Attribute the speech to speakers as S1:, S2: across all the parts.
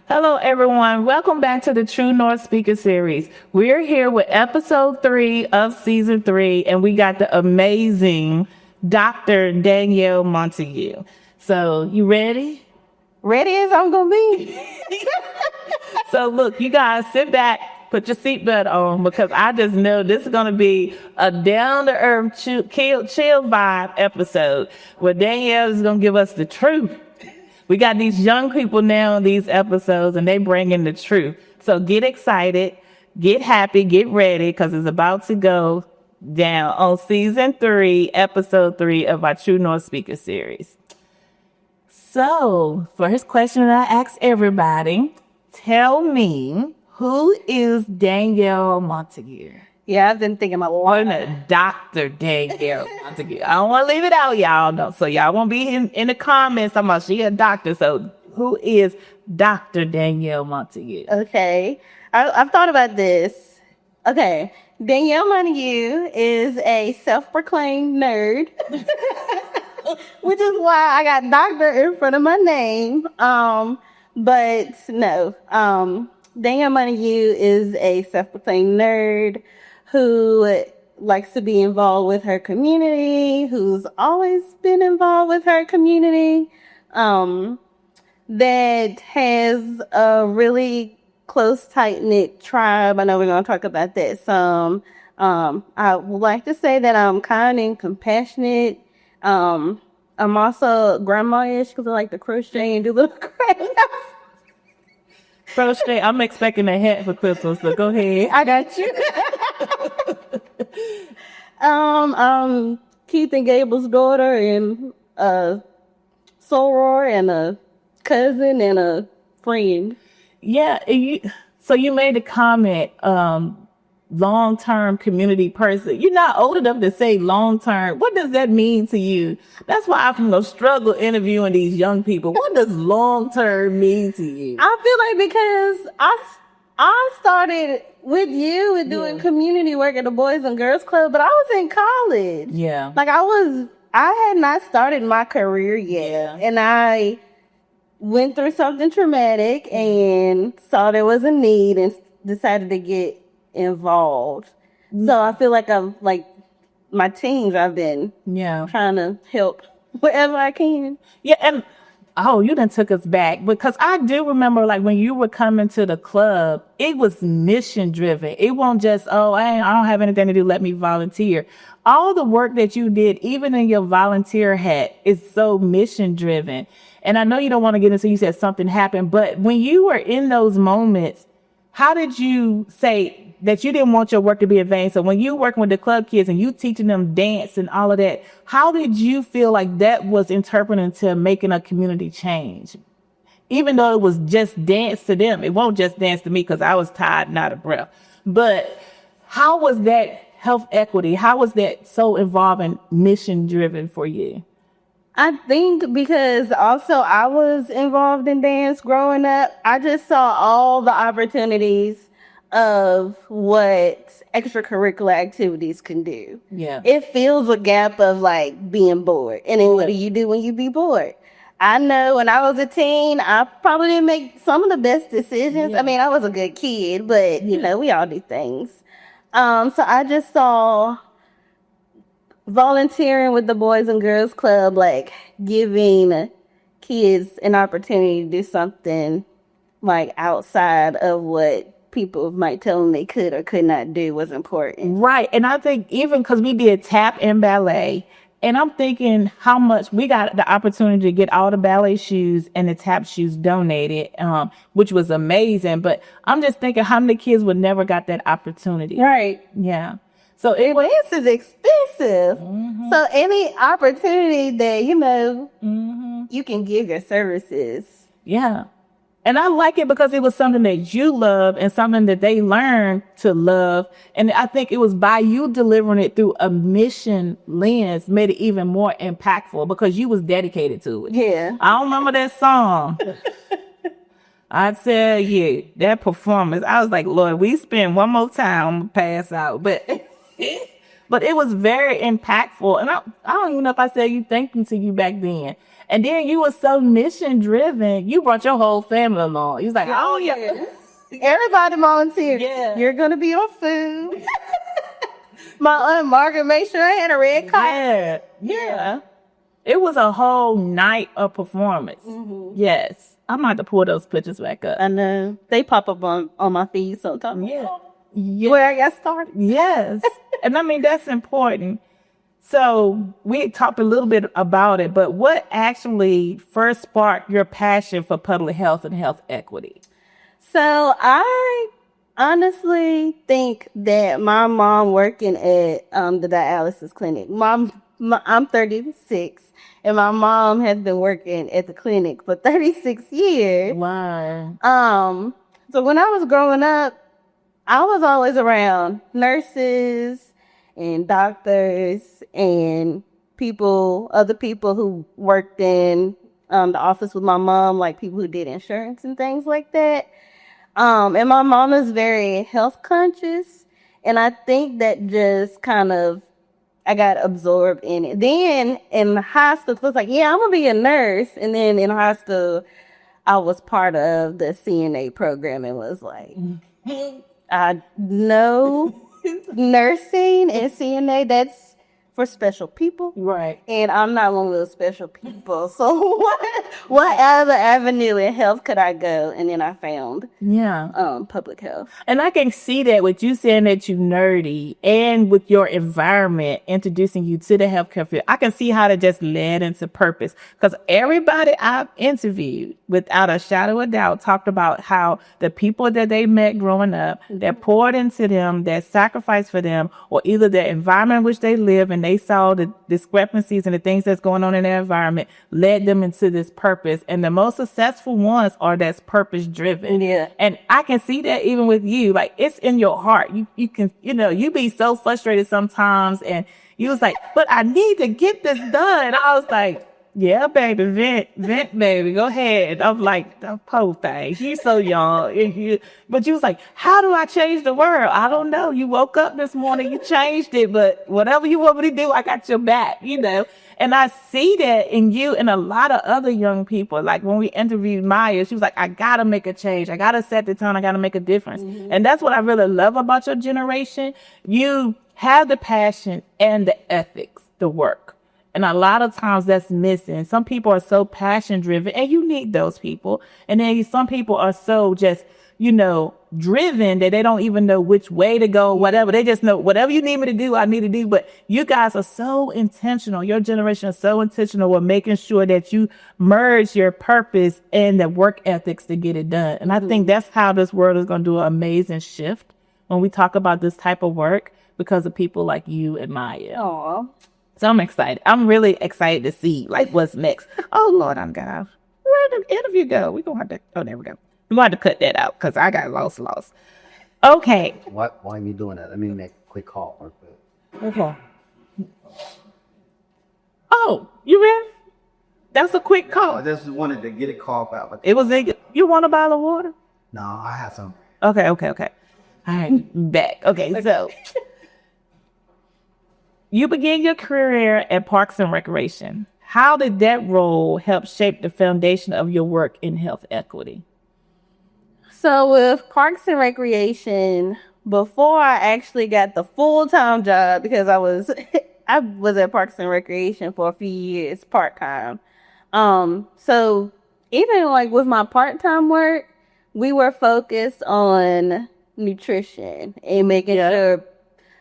S1: Hello, everyone. Welcome back to the True North Speaker Series. We're here with episode 3 of season 3, and we got the amazing Dr. Danielle Montague. So, you ready?
S2: Ready as I'm gonna be.
S1: So, look, you guys sit back, put your seatbelt on, because I just know this is going to be a down-to-earth, chill vibe episode where Danielle is going to give us the truth. We got these young people now in these episodes, and they bring in the truth. So get excited, get happy, get ready, because it's about to go down on season 3, episode 3 of our True North Speaker series. So, first question that I ask everybody, tell me, who is Danielle Montague?
S2: Yeah, I've been thinking a lot.
S1: Dr. Danielle Montague. I don't want to leave it out, y'all. No. So y'all won't be in the comments talking about she a doctor. So who is Dr. Danielle Montague?
S2: Okay. I've thought about this. Okay. Danielle Montague is a self-proclaimed nerd, which is why I got doctor in front of my name. But no. Danielle Montague is a self-proclaimed nerd who likes to be involved with her community, who's always been involved with her community, that has a really close, tight-knit tribe. I know we're going to talk about that some. I would like to say that I'm kind and compassionate. I'm also grandma-ish because I like to crochet and do little crafts.
S1: Crochet, I'm expecting a hat for Christmas, so go ahead.
S2: I got you. Keith and Gable's daughter and soror and a cousin and a friend.
S1: Yeah, so you made a comment, long-term community person. You're not old enough to say long-term. What does that mean to you? That's why I'm going to struggle interviewing these young people. What does long-term mean to you?
S2: I feel like because I started with you with doing community work at the Boys and Girls Club, but I was in college.
S1: Yeah.
S2: Like I had not started my career yet.
S1: Yeah.
S2: And I went through something traumatic and saw there was a need and decided to get involved. So I feel like my teens, I've been trying to help wherever I can.
S1: Yeah, and you done took us back, because I do remember like when you were coming to the club, it was mission driven. It won't just, I don't have anything to do, let me volunteer. All the work that you did, even in your volunteer hat, is so mission driven. And I know you don't want to get into, you said something happened, but when you were in those moments, how did you say that you didn't want your work to be in vain? So when you working with the club kids and you teaching them dance and all of that, how did you feel like that was interpreted to making a community change? Even though it was just dance to them, it won't just dance to me because I was tired and out of breath. But how was that health equity? How was that so involved and mission driven for you?
S2: I think because also I was involved in dance growing up, I just saw all the opportunities of what extracurricular activities can do.
S1: Yeah.
S2: It fills a gap of like being bored. And then what do you do when you be bored? I know when I was a teen, I probably didn't make some of the best decisions.
S1: Yeah.
S2: I mean, I was a good kid, but you know, we all do things. So I just saw volunteering with the Boys and Girls Club, like giving kids an opportunity to do something like outside of what people might tell them they could or could not do was important.
S1: Right. And I think even because we did tap and ballet, and I'm thinking how much we got the opportunity to get all the ballet shoes and the tap shoes donated, which was amazing. But I'm just thinking how many kids would never got that opportunity.
S2: Right.
S1: Yeah. So
S2: dance is expensive. Mm-hmm. So any opportunity that, you can give your services.
S1: Yeah. And I like it because it was something that you love and something that they learned to love. And I think it was by you delivering it through a mission lens made it even more impactful because you was dedicated to it.
S2: Yeah.
S1: I don't remember that song. I tell you, that performance, I was like, Lord, we spend one more time, I'm gonna pass out. But But it was very impactful. And I don't even know if I said you thinking to you back then. And then you were so mission driven. You brought your whole family along. You was like, oh yeah.
S2: Everybody volunteered.
S1: Yeah.
S2: You're going to be on food. My Aunt Margaret made sure I had a red carpet.
S1: Yeah. It was a whole night of performance. Yes. I'm about to pull those pictures back up.
S2: I know. They pop up on my feed sometimes.
S1: Yeah.
S2: Where I got started.
S1: Yes. And I mean, that's important. So we talked a little bit about it, but what actually first sparked your passion for public health and health equity?
S2: So I honestly think that my mom working at the dialysis clinic, I'm 36, and my mom has been working at the clinic for 36 years.
S1: Wow.
S2: So when I was growing up, I was always around nurses and doctors and other people who worked in the office with my mom, like people who did insurance and things like that. And my mom is very health conscious, and I think that just kind of, I got absorbed in it. Then in high school, it was like, yeah, I'm going to be a nurse. And then in high school, I was part of the CNA program and was like, I know nursing and CNA, that's for special people.
S1: Right.
S2: And I'm not one of those special people. So what other avenue in health could I go? And then I found public health.
S1: And I can see that with you saying that you nerdy and with your environment introducing you to the healthcare field. I can see how that just led into purpose. Because everybody I've interviewed, without a shadow of doubt, talked about how the people that they met growing up, that poured into them, that sacrificed for them, or either the environment in which they live and they saw the discrepancies and the things that's going on in their environment, led them into this purpose. And the most successful ones are that's purpose driven.
S2: Yeah.
S1: And I can see that even with you, like it's in your heart. You can, you be so frustrated sometimes, and you was like, but I need to get this done. I was like, yeah, baby, vent, baby, go ahead. I'm like, the poor thing. She's so young. But you was like, how do I change the world? I don't know. You woke up this morning, you changed it, but whatever you want me to do, I got your back, And I see that in you and a lot of other young people. Like when we interviewed Maya, she was like, I got to make a change. I got to set the tone. I got to make a difference. And that's what I really love about your generation. You have the passion and the ethics, the work. And a lot of times that's missing. Some people are so passion driven, and you need those people. And then some people are so just, driven that they don't even know which way to go, whatever. They just know whatever you need me to do, I need to do. But you guys are so intentional. Your generation is so intentional with making sure that you merge your purpose and the work ethics to get it done. And I think that's how this world is going to do an amazing shift when we talk about this type of work, because of people like you and Maya.
S2: Aww.
S1: So I'm excited. I'm really excited to see what's next. Oh Lord, I'm gonna. Where did the interview go? We're gonna have to. Oh, there we go. We're gonna have to cut that out because I got lost. Okay.
S3: Why are you doing that? Let me make a quick call real quick.
S1: Okay. Oh, you ready? That's a quick call.
S3: I just wanted to get a call out.
S1: It was you want a bottle of water?
S3: No, I have some.
S1: Okay. All right, back. Okay, so. You began your career at Parks and Recreation. How did that role help shape the foundation of your work in health equity?
S2: So with Parks and Recreation, before I actually got the full-time job, because I was at Parks and Recreation for a few years part-time. So even with my part-time work, we were focused on nutrition and making sure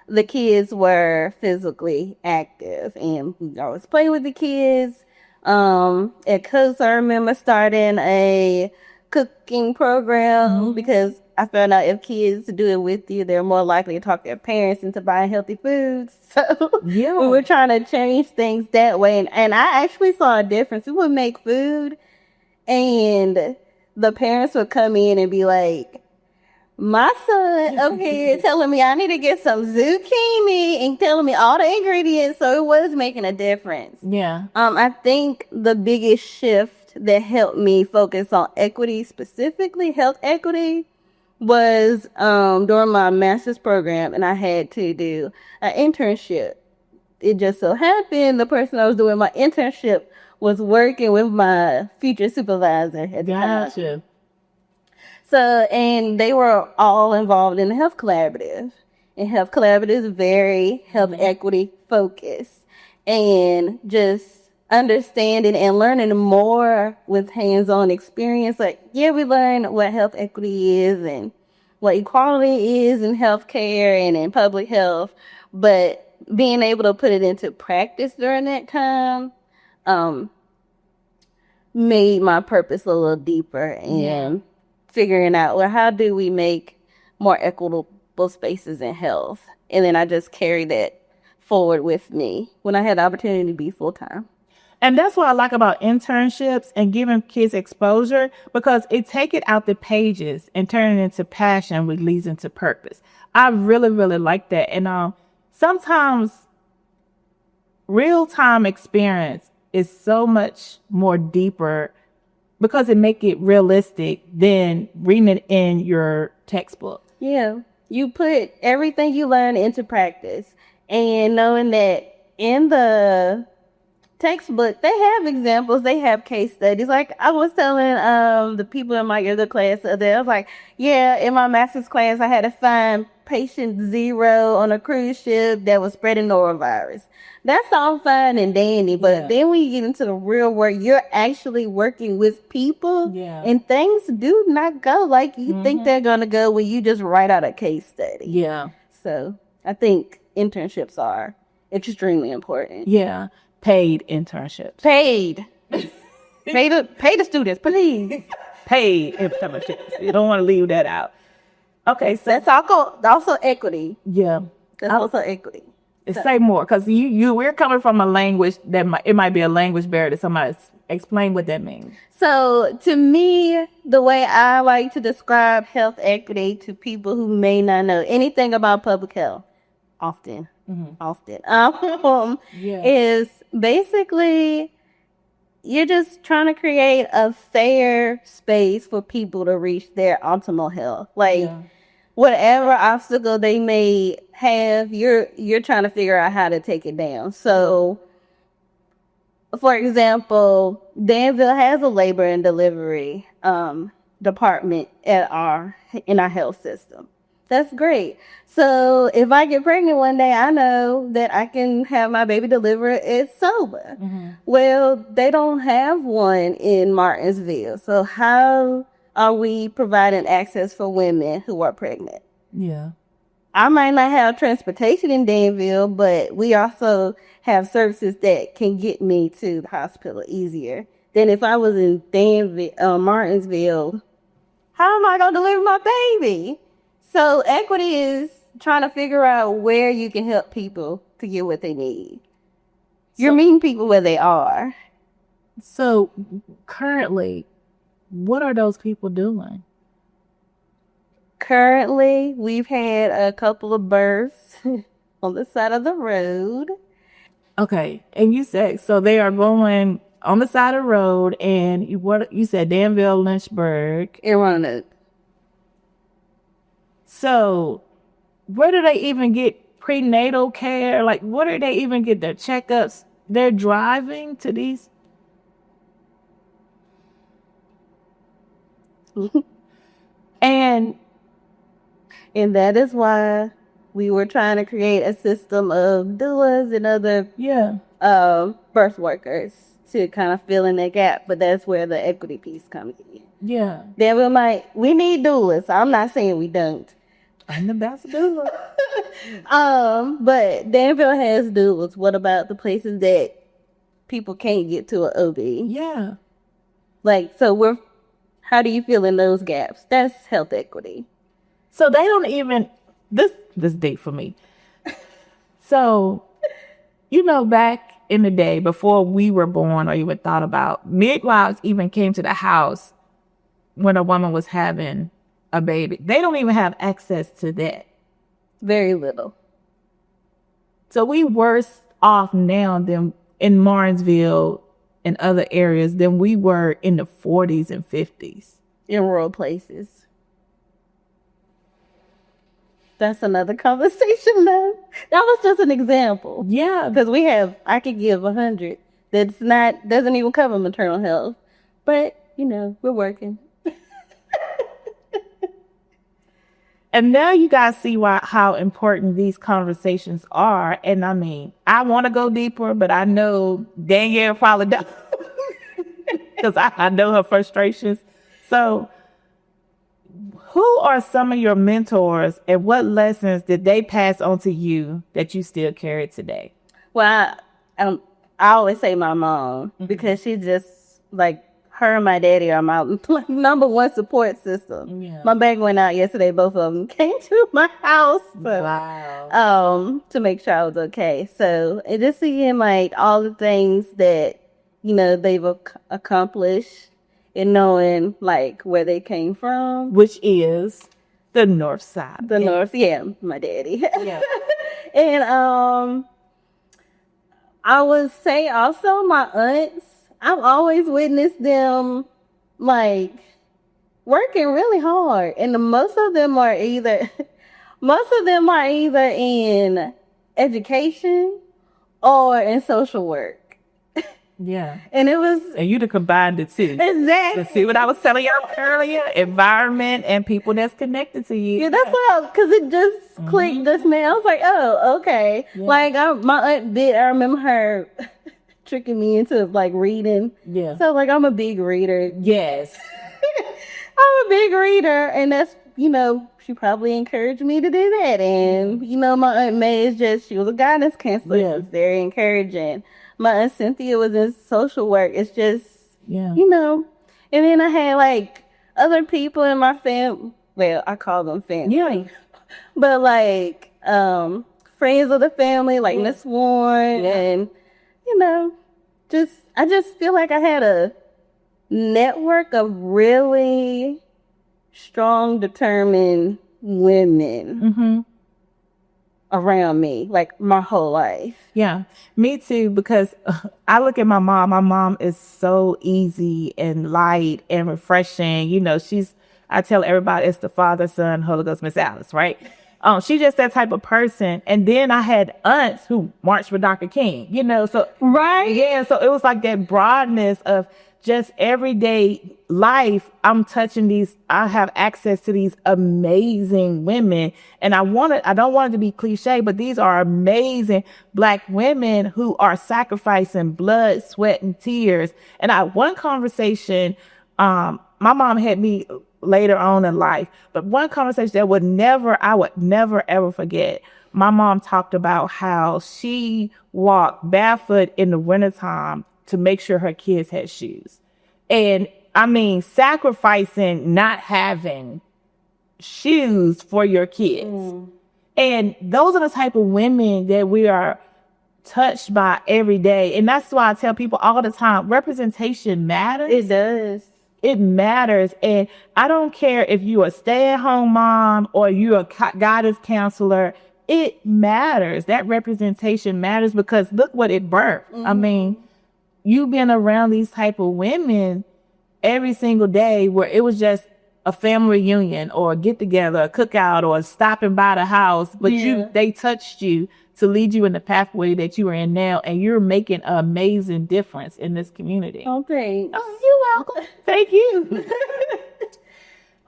S2: the kids were physically active, and we always play with the kids. At Coast, I remember starting a cooking program because I found out if kids do it with you, they're more likely to talk their parents into buying healthy foods. So we were trying to change things that way. And I actually saw a difference. We would make food, and the parents would come in and be like, my son up here telling me I need to get some zucchini and telling me all the ingredients. So it was making a difference.
S1: Yeah.
S2: I think the biggest shift that helped me focus on equity, specifically health equity, was during my master's program, and I had to do an internship. It just so happened the person I was doing my internship was working with my future supervisor at the time.
S1: Gotcha.
S2: So, and they were all involved in the health collaborative. And health collaborative is very health equity focused. And just understanding and learning more with hands-on experience. Like, yeah, we learned what health equity is and what equality is in healthcare and in public health. But being able to put it into practice during that time made my purpose a little deeper and figuring out, well, how do we make more equitable spaces in health? And then I just carried that forward with me when I had the opportunity to be full-time.
S1: And that's what I like about internships and giving kids exposure, because it take it out the pages and turn it into passion, which leads into purpose. I really, really like that. And sometimes real-time experience is so much more deeper because it make it realistic than reading it in your textbook.
S2: Yeah. You put everything you learn into practice, and knowing that in the textbook, they have examples, they have case studies. Like I was telling the people in my other class the other day, I was like, yeah, in my master's class, I had to find patient 0 on a cruise ship that was spreading norovirus. That's all fine and dandy, but then when you get into the real world, you're actually working with people, and things do not go like you think they're going to go when you just write out a case study.
S1: Yeah.
S2: So I think internships are extremely important.
S1: Yeah. Paid internships.
S2: Paid. pay the students, please.
S1: Paid internships. You don't want to leave that out. Okay, so
S2: That's also equity.
S1: yeah.
S2: That's also equity.
S1: Say more, because we're coming from a language that it might be a language barrier to somebody. Explain what that means.
S2: So to me, the way I like to describe health equity to people who may not know anything about public health, often, is basically you're just trying to create a fair space for people to reach their optimal health. Like whatever obstacle they may have, you're trying to figure out how to take it down. So, for example, Danville has a labor and delivery department in our health system. That's great. So if I get pregnant one day, I know that I can have my baby delivered at sober. Well, they don't have one in Martinsville. So how are we providing access for women who are pregnant?
S1: Yeah.
S2: I might not have transportation in Danville, but we also have services that can get me to the hospital easier than if I was in Danville, Martinsville. How am I going to deliver my baby? So equity is trying to figure out where you can help people to get what they need. You're meeting people where they are.
S1: So currently, what are those people doing?
S2: Currently, we've had a couple of births on the side of the road.
S1: Okay, and you said so they are going on the side of the road, and what you said, Danville, Lynchburg,
S2: in Roanoke.
S1: So, where do they even get prenatal care? Like, where do they even get their checkups? They're driving to these. And
S2: that is why we were trying to create a system of doulas and other birth workers to kind of fill in that gap. But that's where the equity piece comes in.
S1: Yeah.
S2: Then we need doulas. I'm not saying we don't.
S1: I'm the best doula.
S2: But Danville has doulas. What about the places that people can't get to an OB?
S1: Yeah.
S2: Like, so how do you fill in those gaps? That's health equity.
S1: So they don't even, this deep for me. So, back in the day before we were born or even thought about, midwives even came to the house when a woman was having a baby. They don't even have access to that.
S2: Very little.
S1: So we worse off now than in Martinsville and other areas than we were in the 40s and 50s.
S2: In rural places. That's another conversation though. That was just an example.
S1: Yeah.
S2: Because I could give 100. Doesn't even cover maternal health. But, we're working.
S1: And now you guys see how important these conversations are. And I mean, I want to go deeper, but I know Danielle probably does. Because I know her frustrations. So who are some of your mentors and what lessons did they pass on to you that you still carry today?
S2: Well, I always say my mom because she just like her and my daddy are my number one support system.
S1: Yeah.
S2: My bag went out yesterday. Both of them came to my house.
S1: Wow.
S2: To make sure I was okay. So it just seeing like all the things that, they've accomplished and knowing like where they came from.
S1: Which is the north side.
S2: The north, yeah, my daddy.
S1: Yeah.
S2: And I would say also my aunts, I've always witnessed them like working really hard. And most of them are either in education or in social work.
S1: Yeah.
S2: And it was
S1: And you'd have combined the two.
S2: exactly.
S1: To see what I was telling y'all earlier? Environment and people that's connected to you.
S2: Yeah, that's why, because it just clicked just now. I was like, oh, okay.
S1: Yeah.
S2: Like, my aunt I remember her tricking me into, like, reading.
S1: Yeah.
S2: So, like, I'm a big reader.
S1: Yes.
S2: I'm a big reader, and that's, she probably encouraged me to do that. And, my Aunt May she was a guidance counselor.
S1: Yeah.
S2: She was very encouraging. My Aunt Cynthia was in social work. It's just,
S1: Yeah.
S2: and then I had, like, other people in my family. Well, I call them family.
S1: Yeah.
S2: But like friends of the family, like Miss Warren, and I just feel like I had a network of really strong, determined women around me, like my whole life.
S1: Yeah, me too, because I look at my mom. My mom is so easy and light and refreshing. I tell everybody it's the Father, Son, Holy Ghost, Miss Alice, right? She's just that type of person. And then I had aunts who marched with Dr. King, so.
S2: Right?
S1: Yeah, so it was like that broadness of just everyday life. I have access to these amazing women. And I don't want it to be cliche, but these are amazing Black women who are sacrificing blood, sweat, and tears. And one conversation, my mom had me later on in life, but one conversation that I would never ever forget. My mom talked about how she walked barefoot in the wintertime to make sure her kids had shoes. And I mean, sacrificing not having shoes for your kids. And those are the type of women that we are touched by every day. And that's why I tell people all the time, representation matters.
S2: It does.
S1: It matters. And I don't care if you're a stay-at-home mom or you're a guidance counselor. It matters. That representation matters because look what it birthed. I mean, you've been around these type of women every single day where it was just a family reunion or a get together, a cookout, or stopping by the house, but they touched you to lead you in the pathway that you are in now, and you're making an amazing difference in this community.
S2: Oh, thanks.
S1: Oh, you're welcome. Thank you.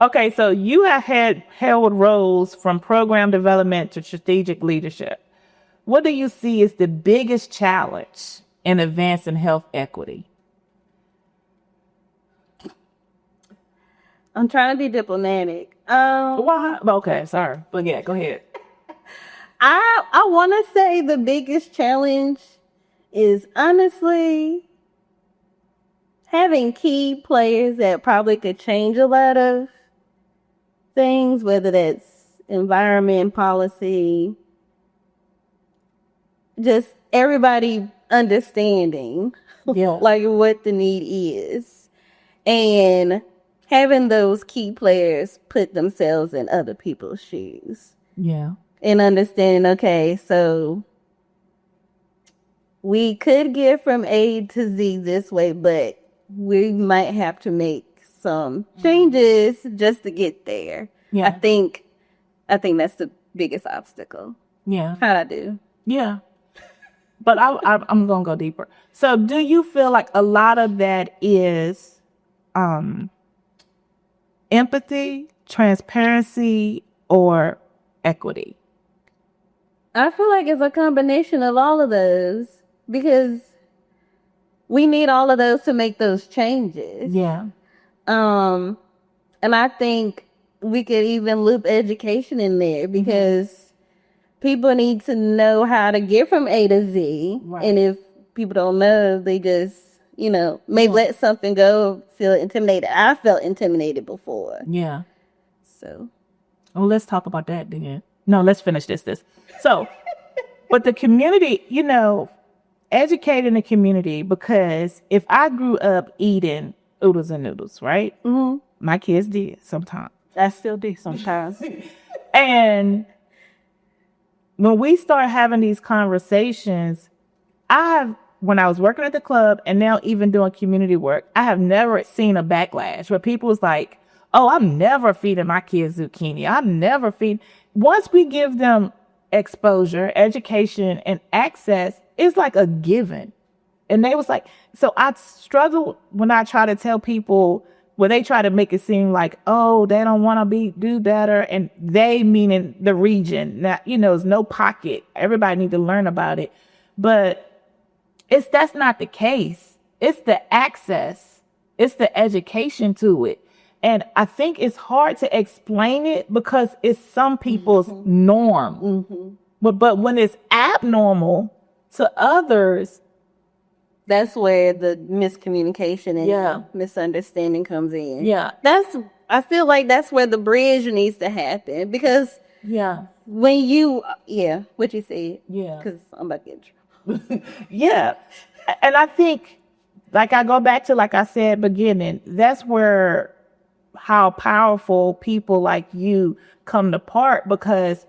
S1: Okay, so you have held roles from program development to strategic leadership. What do you see as the biggest challenge in advancing health equity?
S2: I'm trying to be diplomatic.
S1: Why? Okay, sorry. But yeah, go ahead.
S2: I want to say the biggest challenge is honestly having key players that probably could change a lot of things, whether that's environment, policy, just everybody understanding like what the need is, and having those key players put themselves in other people's shoes.
S1: Yeah.
S2: And understanding, okay, so we could get from A to Z this way, but we might have to make some changes just to get there.
S1: Yeah.
S2: I think that's the biggest obstacle.
S1: Yeah.
S2: How'd I do?
S1: Yeah. But I'm going to go deeper. So do you feel like a lot of that is empathy, transparency, or equity?
S2: I feel like it's a combination of all of those because we need all of those to make those changes.
S1: Yeah.
S2: And I think we could even loop education in there because people need to know how to get from A to Z.
S1: Right.
S2: And if people don't know, they just, may let something go, feel intimidated. I felt intimidated before.
S1: Yeah.
S2: So.
S1: Oh, let's talk about that then. No, let's finish this. So, but the community, educating the community, because if I grew up eating oodles and noodles, right?
S2: Mm-hmm.
S1: My kids did sometimes.
S2: I still do sometimes.
S1: And when we start having these conversations, when I was working at the club and now even doing community work, I have never seen a backlash where people was like, oh, I'm never feeding my kids zucchini. I'm never feeding. Once we give them exposure, education, and access, it's like a given. And they was like, so I struggle when I try to tell people, where they try to make it seem like, oh, they don't want to do better. And they meaning the region. Now, it's no pocket. Everybody need to learn about it. But that's not the case. It's the access. It's the education to it. And I think it's hard to explain it because it's some people's norm. Mm-hmm. But when it's abnormal to others,
S2: that's where the miscommunication and misunderstanding comes in.
S1: Yeah.
S2: I feel like that's where the bridge needs to happen because when what you said.
S1: Yeah.
S2: Because I'm about to get in trouble.
S1: Yeah. And I think, like I go back to, like I said, beginning, that's where how powerful people like you come to part because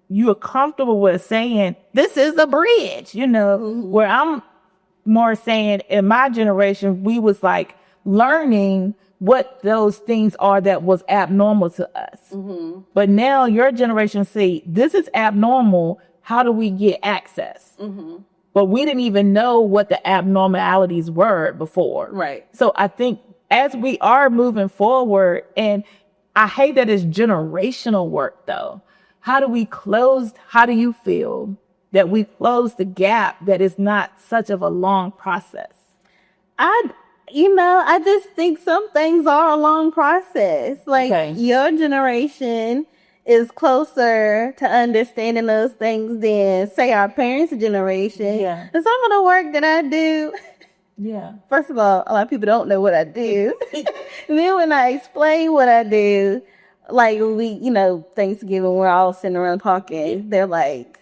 S1: you are comfortable with saying, this is a bridge, where I'm more saying in my generation, we was like learning what those things are that was abnormal to us. Mm-hmm. But now your generation see, this is abnormal. How do we get access? Mm-hmm. But we didn't even know what the abnormalities were before.
S2: Right.
S1: So I think as we are moving forward, and I hate that it's generational work though. How do you feel that we close the gap that is not such of a long process?
S2: I just think some things are a long process. Like your generation is closer to understanding those things than, say, our parents' generation. Yeah. And some of the work that I do, first of all, a lot of people don't know what I do. And then when I explain what I do, like Thanksgiving, we're all sitting around talking. They're like,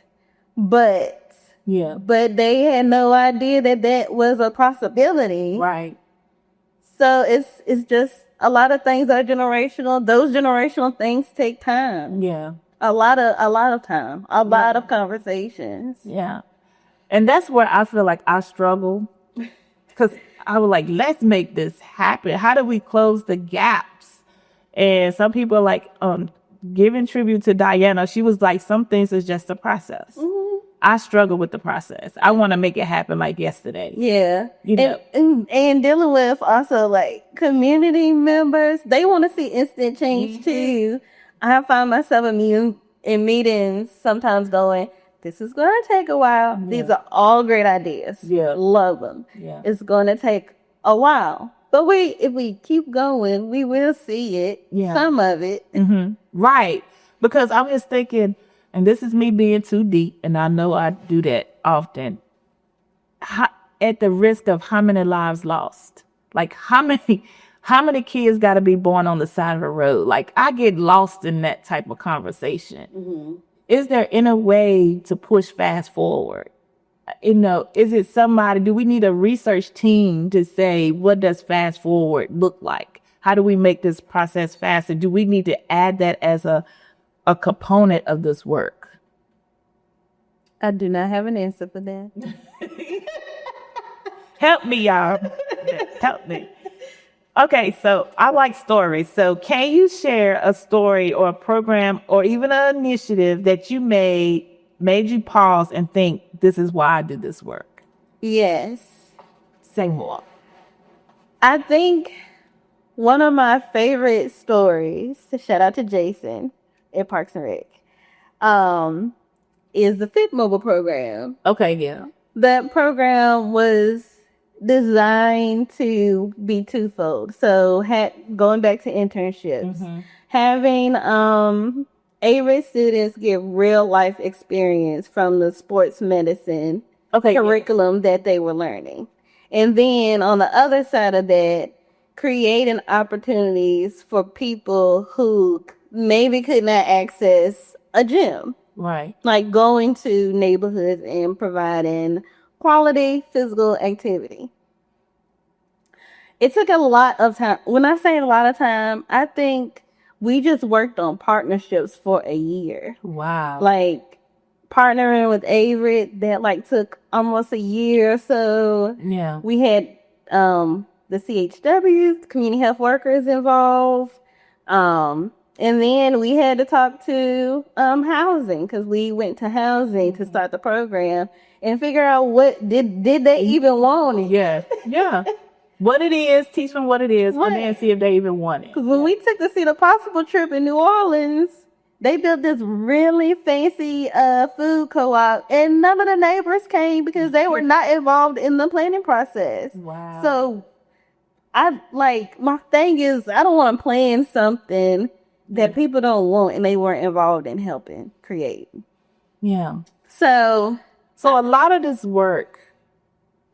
S2: but they had no idea that was a possibility.
S1: Right.
S2: So it's just a lot of things are generational. Those generational things take time.
S1: Yeah.
S2: A lot of time. A lot of conversations.
S1: Yeah. And that's where I feel like I struggle. Because I was like, let's make this happen. How do we close the gaps? And some people are like, giving tribute to Diana, she was like, some things is just a process. Mm-hmm. I struggle with the process. I want to make it happen like yesterday.
S2: Yeah. And dealing with also like community members, they want to see instant change too. I find myself in meetings sometimes going, this is going to take a while. Yeah. These are all great ideas. Yeah. Love them. Yeah. It's going to take a while. But if we keep going, we will see it. Yeah. Some of it.
S1: Mm-hmm. Right. Because I'm just thinking, and this is me being too deep, and I know I do that often. At the risk of how many lives lost? Like how many kids got to be born on the side of the road? Like I get lost in that type of conversation. Mm-hmm. Is there any way to push fast forward? Is it somebody? Do we need a research team to say what does fast forward look like? How do we make this process faster? Do we need to add that as a component of this work?
S2: I do not have an answer for that.
S1: Help me, y'all. Help me. Okay, so I like stories. So can you share a story or a program or even an initiative that you made you pause and think, this is why I did this work?
S2: Yes.
S1: Say more.
S2: I think one of my favorite stories, shout out to Jason at Parks and Rec, is the Fit Mobile program.
S1: Okay, yeah.
S2: That program was designed to be twofold. So going back to internships, having ARID students get real life experience from the sports medicine curriculum that they were learning. And then on the other side of that, creating opportunities for people who maybe could not access a gym.
S1: Right.
S2: Like going to neighborhoods and providing quality physical activity. It took a lot of time. When I say a lot of time, I think we just worked on partnerships for a year.
S1: Wow.
S2: Like partnering with ARID, that like took almost a year or so.
S1: Yeah.
S2: We had the CHW, community health workers involved. And then we had to talk to housing, because we went to housing to start the program and figure out what did they even want it.
S1: Yeah. Yeah. What it is, teach them what it is, and then see if they even want it.
S2: Because when we took the See the Possible trip in New Orleans, they built this really fancy food co-op, and none of the neighbors came because they were not involved in the planning process.
S1: Wow.
S2: So my thing is, I don't want to plan something that people don't want and they weren't involved in helping create.
S1: Yeah.
S2: So
S1: a lot of this work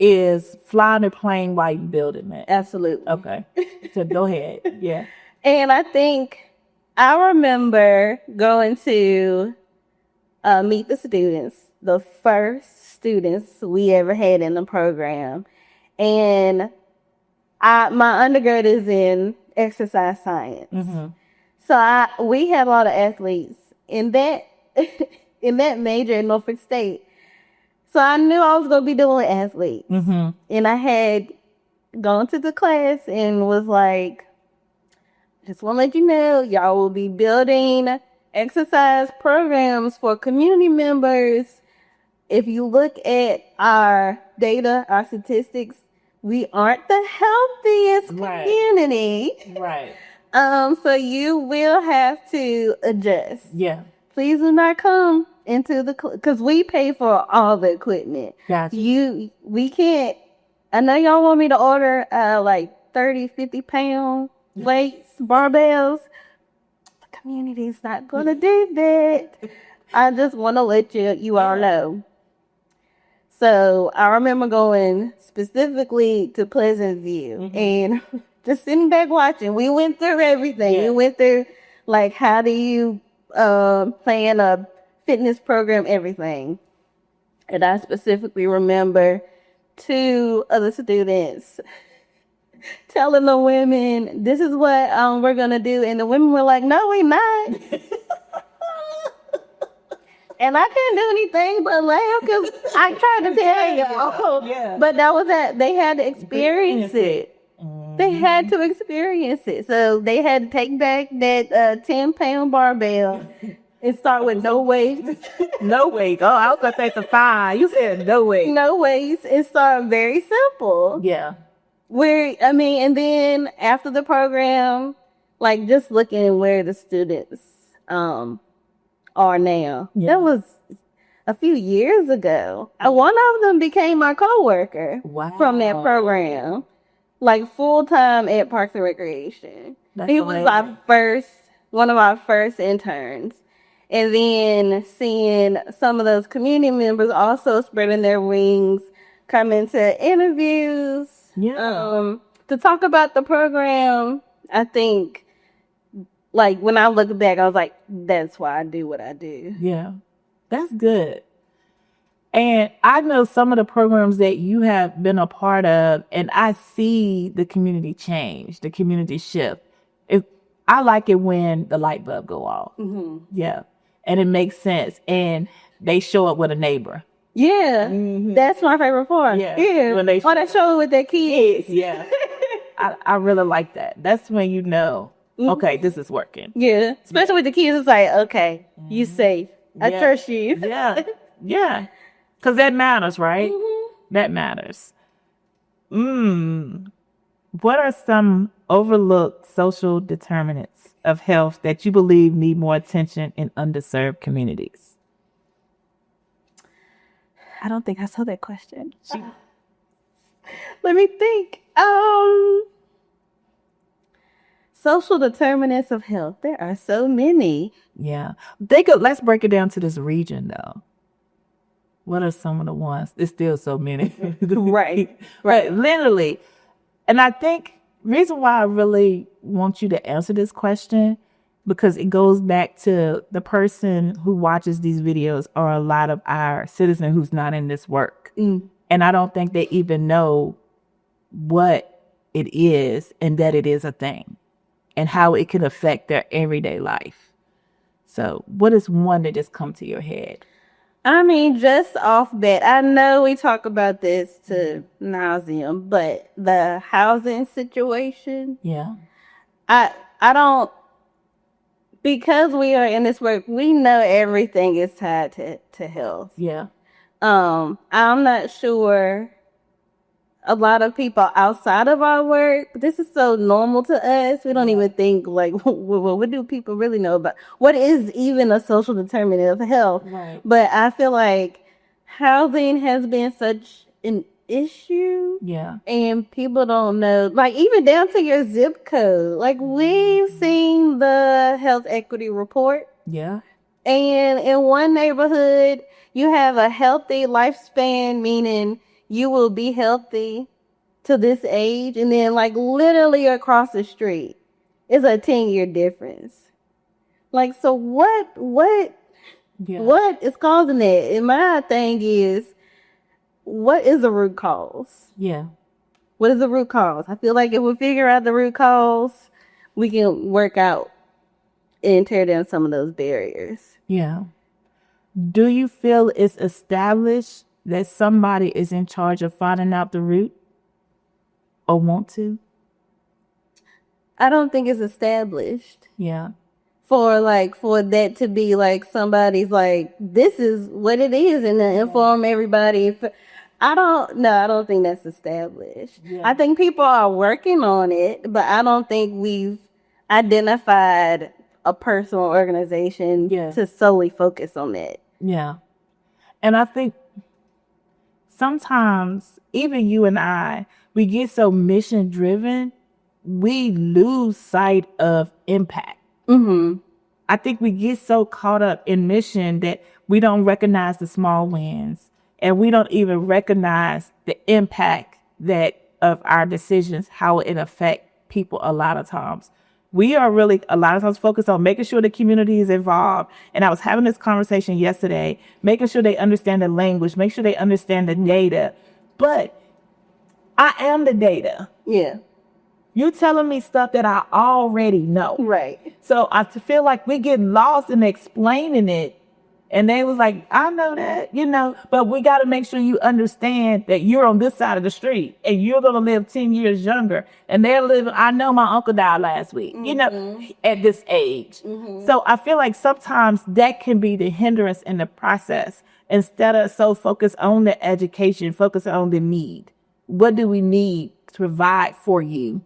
S1: is flying a plane while you're building it.
S2: Absolutely.
S1: Okay. So go ahead. Yeah.
S2: And I think I remember going to meet the students, the first students we ever had in the program. And my undergrad is in exercise science. Mm-hmm. So we had a lot of athletes in that major in Norfolk State. So I knew I was going to be dealing with athletes. Mm-hmm. And I had gone to the class and was like, just want to let you know, y'all will be building exercise programs for community members. If you look at our data, our statistics, we aren't the healthiest community.
S1: Right.
S2: So you will have to adjust.
S1: Yeah. Please
S2: do not come into because we pay for all the equipment.
S1: Gotcha.
S2: We can't. I know y'all want me to order like 30, 50 pound weights, barbells. The community's not gonna do that. I just want to let you all know. So I remember going specifically to Pleasant View and just sitting back watching. We went through everything. We went through like, how do you plan a fitness program, everything. And I specifically remember 2 other students telling the women, this is what we're going to do. And the women were like, no, we're not. And I couldn't do anything but laugh because I tried to tell y'all. Yeah. But that was that. They had to experience it. They had to experience it. So they had to take back that 10-pound barbell and start with no weights.
S1: No weights. Oh, I was going to say it's a 5. You said no weights.
S2: No weights. And start very simple.
S1: Yeah.
S2: And then after the program, like just looking where the students are now. Yeah. That was a few years ago. One of them became my coworker from that program. Like full-time at Parks and Recreation. He was one of our first interns. And then seeing some of those community members also spreading their wings, coming to interviews, to talk about the program. I think, like, when I look back, I was like, that's why I do what I do.
S1: Yeah, that's good. And I know some of the programs that you have been a part of, and I see the community change, the community shift. I like it when the light bulb go off. Mm-hmm. Yeah. And it makes sense. And they show up with a neighbor.
S2: Yeah. Mm-hmm. That's my favorite part.
S1: Yeah.
S2: When they show up with their kids.
S1: Yeah. I really like that. That's when you know, okay, this is working.
S2: Yeah. Especially with the kids, it's like, okay, you safe. I
S1: Yeah.
S2: trust you.
S1: Yeah. Yeah. Because that matters, right? That matters. What are some overlooked social determinants of health that you believe need more attention in underserved communities?
S2: I don't think I saw that question. Let me think. Social determinants of health. There are so many.
S1: Yeah. Let's break it down to this region though. What are some of the ones? There's still so many.
S2: Right.
S1: Right. Literally. And I think reason why I really want you to answer this question, because it goes back to the person who watches these videos or a lot of our citizens who's not in this work. And I don't think they even know what it is and that it is a thing and how it can affect their everyday life. So what is one that just come to your head?
S2: I mean, just off that, I know we talk about this to nauseam, but the housing situation,
S1: Yeah.
S2: I don't, because we are in this work, we know everything is tied to health.
S1: Yeah.
S2: I'm not sure a lot of people outside of our work, this is so normal to us. We don't even think like, well, what do people really know about? What is even a social determinant of health?
S1: Right.
S2: But I feel like housing has been such an issue.
S1: Yeah.
S2: And people don't know, like even down to your zip code. Like we've seen the health equity report.
S1: Yeah.
S2: And in one neighborhood, you have a healthy lifespan, meaning you will be healthy to this age. And then like literally across the street is a 10-year difference. Like, so what is causing that? And my thing is, what is the root cause?
S1: Yeah.
S2: What is the root cause? I feel like if we figure out the root cause, we can work out and tear down some of those barriers.
S1: Yeah. Do you feel it's established that somebody is in charge of finding out the root or want to?
S2: I don't think it's established.
S1: Yeah.
S2: For that to be like somebody's like, this is what it is, and to inform everybody. I don't think that's established.
S1: Yeah.
S2: I think people are working on it, but I don't think we've identified a person or organization to solely focus on that.
S1: Yeah. And I think sometimes even you and I, we get so mission driven, we lose sight of impact. I think we get so caught up in mission that we don't recognize the small wins, and we don't even recognize the impact that of our decisions, how it affect people a lot of times. We are really a lot of times focused on making sure the community is involved. And I was having this conversation yesterday, making sure they understand the language, make sure they understand the data. But I am the data.
S2: Yeah.
S1: You're telling me stuff that I already know.
S2: Right.
S1: So I feel like we get lost in explaining it. And they was like, I know that, but we got to make sure you understand that you're on this side of the street and you're going to live 10 years younger. And they're living, I know my uncle died last week, at this age. So I feel like sometimes that can be the hindrance in the process instead of so focused on the education, focus on the need. What do we need to provide for you?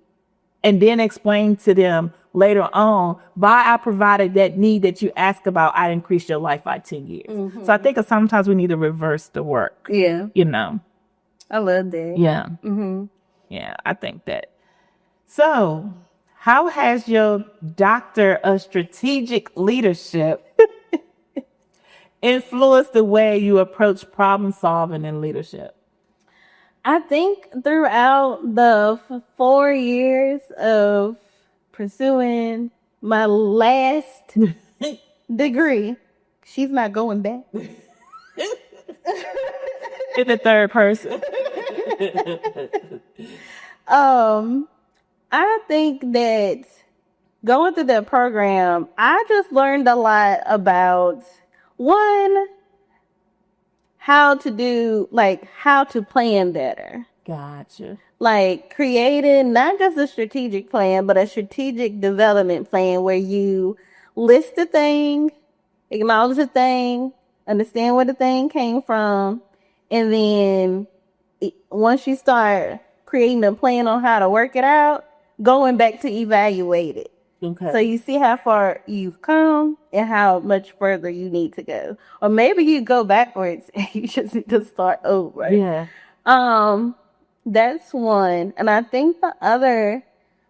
S1: And then explain to them later on why I provided that need that you asked about. I increased your life by 10 years. So I think sometimes we need to reverse the work.
S2: Yeah.
S1: I
S2: love that.
S1: Yeah. Yeah, I think that. So how has your doctor of strategic leadership influenced the way you approach problem solving and leadership?
S2: I think throughout the 4 years of pursuing my last degree, she's not going back.
S1: In the third person.
S2: I think that going through that program, I just learned a lot about how to plan better.
S1: Gotcha.
S2: Like creating not just a strategic plan, but a strategic development plan where you list the thing, acknowledge the thing, understand where the thing came from, and then once you start creating a plan on how to work it out, going back to evaluate it.
S1: Okay.
S2: So you see how far you've come and how much further you need to go. Or maybe you go backwards and you just need to start over.
S1: Yeah.
S2: That's one. And I think the other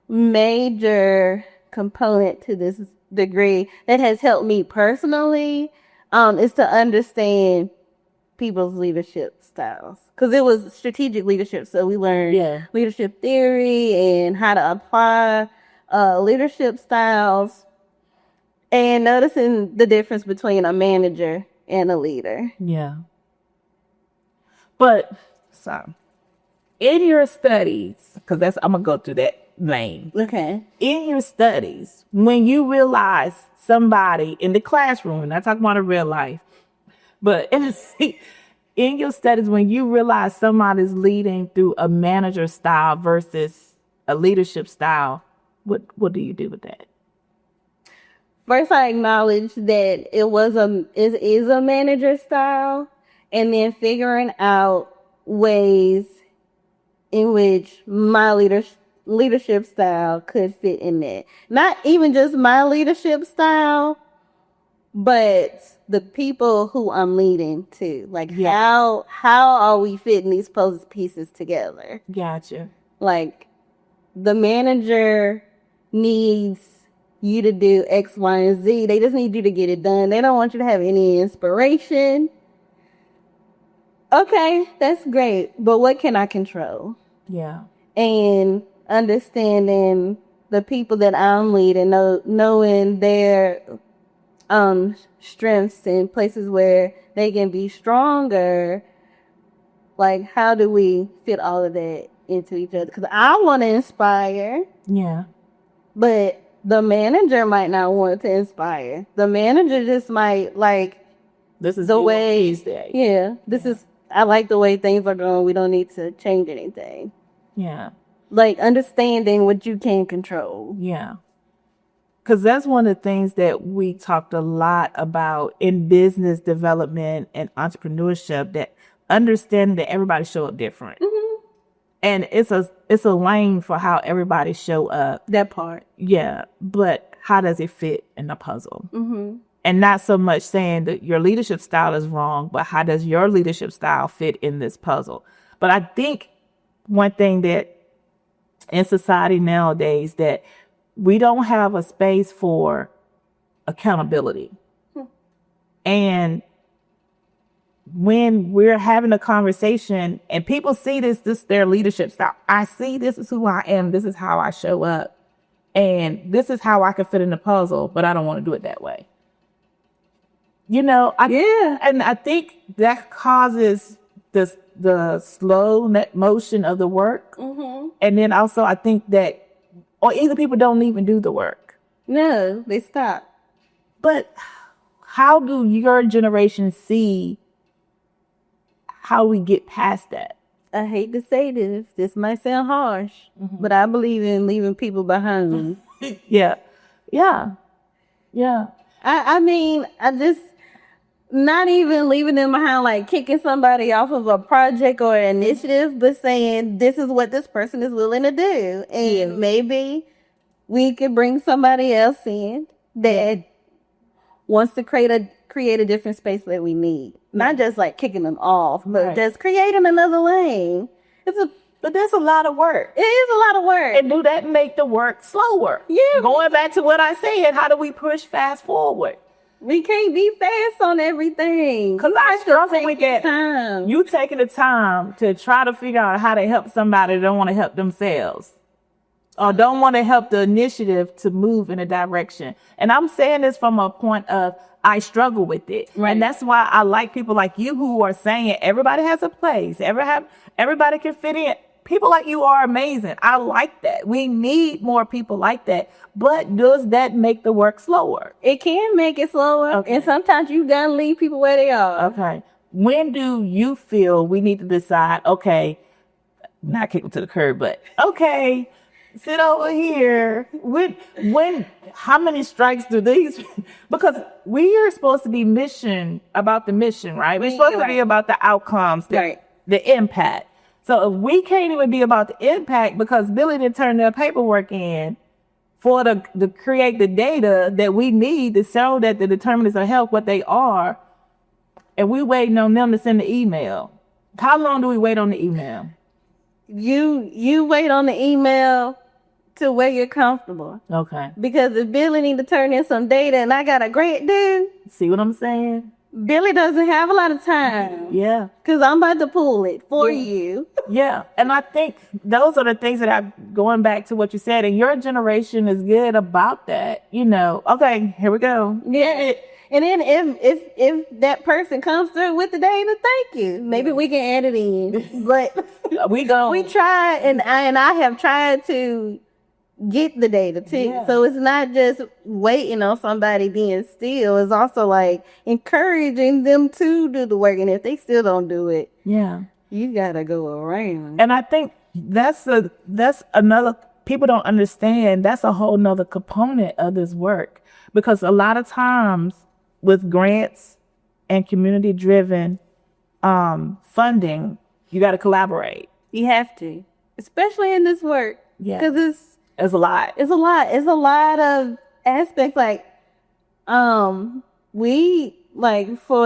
S2: major component to this degree that has helped me personally is to understand people's leadership styles. Because it was strategic leadership. So we learned leadership theory and how to apply leadership styles and noticing the difference between a manager and a leader.
S1: Yeah. But, so, in your studies, because I'm going to go through that lane.
S2: Okay.
S1: In your studies, when you realize somebody in the classroom, not talking about in real life, but in your studies, when you realize somebody's leading through a manager style versus a leadership style, what do you do with that?
S2: First, I acknowledge that it is a manager style, and then figuring out ways in which my leadership style could fit in that. Not even just my leadership style, but the people who I'm leading to. Like, how are we fitting these pieces together?
S1: Gotcha.
S2: Like, the manager needs you to do X, Y, and Z. They just need you to get it done. They don't want you to have any inspiration. Okay, that's great. But what can I control?
S1: Yeah.
S2: And understanding the people that I'm leading, knowing their strengths and places where they can be stronger. Like, how do we fit all of that into each other? Because I want to inspire.
S1: Yeah.
S2: But the manager might not want to inspire. The manager just might like,
S1: this is
S2: the way. I like the way things are going. We don't need to change anything.
S1: Yeah.
S2: Like, understanding what you can control.
S1: Yeah. Because that's one of the things that we talked a lot about in business development and entrepreneurship, that understanding that everybody show up different.
S2: Mm-hmm.
S1: And it's a lane for how everybody show up.
S2: That part.
S1: Yeah. But how does it fit in the puzzle?
S2: Mm-hmm.
S1: And not so much saying that your leadership style is wrong, but how does your leadership style fit in this puzzle? But I think one thing that in society nowadays, that we don't have a space for accountability. And when we're having a conversation and people see this their leadership style, I see this is who I am, this is how I show up, and this is how I can fit in the puzzle, but I don't want to do it that way. And I think that causes the slow motion of the work.
S2: Mm-hmm.
S1: And then also I think that, or either people don't even do the work.
S2: No, they stop.
S1: But how do your generation see how we get past that?
S2: I hate to say this. This might sound harsh, but I believe in leaving people behind.
S1: Yeah.
S2: I mean, I just, not even leaving them behind, like kicking somebody off of a project or an initiative, but saying this is what this person is willing to do. And maybe we could bring somebody else in that wants to create a different space that we need. Not just like kicking them off, but just creating another lane.
S1: But that's a lot of work.
S2: It is a lot of work.
S1: And do that make the work slower?
S2: Yeah.
S1: Going back to what I said, how do we push fast forward?
S2: We can't be fast on everything.
S1: Because I struggle with that.
S2: Time.
S1: You taking the time to try to figure out how to help somebody that don't want to help themselves, or don't want to help the initiative to move in a direction. And I'm saying this from a point of, I struggle with it. Right. And that's why I like people like you who are saying everybody has a place. Everybody can fit in. People like you are amazing. I like that. We need more people like that. But does that make the work slower?
S2: It can make it slower. Okay. And sometimes you gotta leave people where they are.
S1: Okay. When do you feel we need to decide, okay, not kick them to the curb, but okay, sit over here. How many strikes do these? Because we are supposed to be about the mission, right? We're supposed to be about the outcomes, the impact. So if we can't even be about the impact because Billie didn't turn their paperwork in to create the data that we need to show that the determinants of health, what they are, and we waiting on them to send the email. How long do we wait on the email?
S2: You wait on the email to where you're comfortable.
S1: Okay.
S2: Because if Billie need to turn in some data and I got a grant due,
S1: see what I'm saying?
S2: Billie doesn't have a lot of time.
S1: Yeah.
S2: Because I'm about to pull it for you.
S1: Yeah. And I think those are the things that I'm going back to what you said. And your generation is good about that. You know, okay, here we go.
S2: Yeah. And then if that person comes through with the data, thank you. Maybe we can add it in. But
S1: we
S2: try, and I have tried to get the data too. Yeah. So it's not just waiting on somebody being still. It's also like encouraging them to do the work. And if they still don't do it, you gotta go around.
S1: And I think that's another, people don't understand, that's a whole nother component of this work. Because a lot of times with grants and community driven funding, you got to collaborate.
S2: You have to, especially in this work.
S1: Yeah.
S2: Because
S1: it's a lot.
S2: It's a lot of aspects. Like, for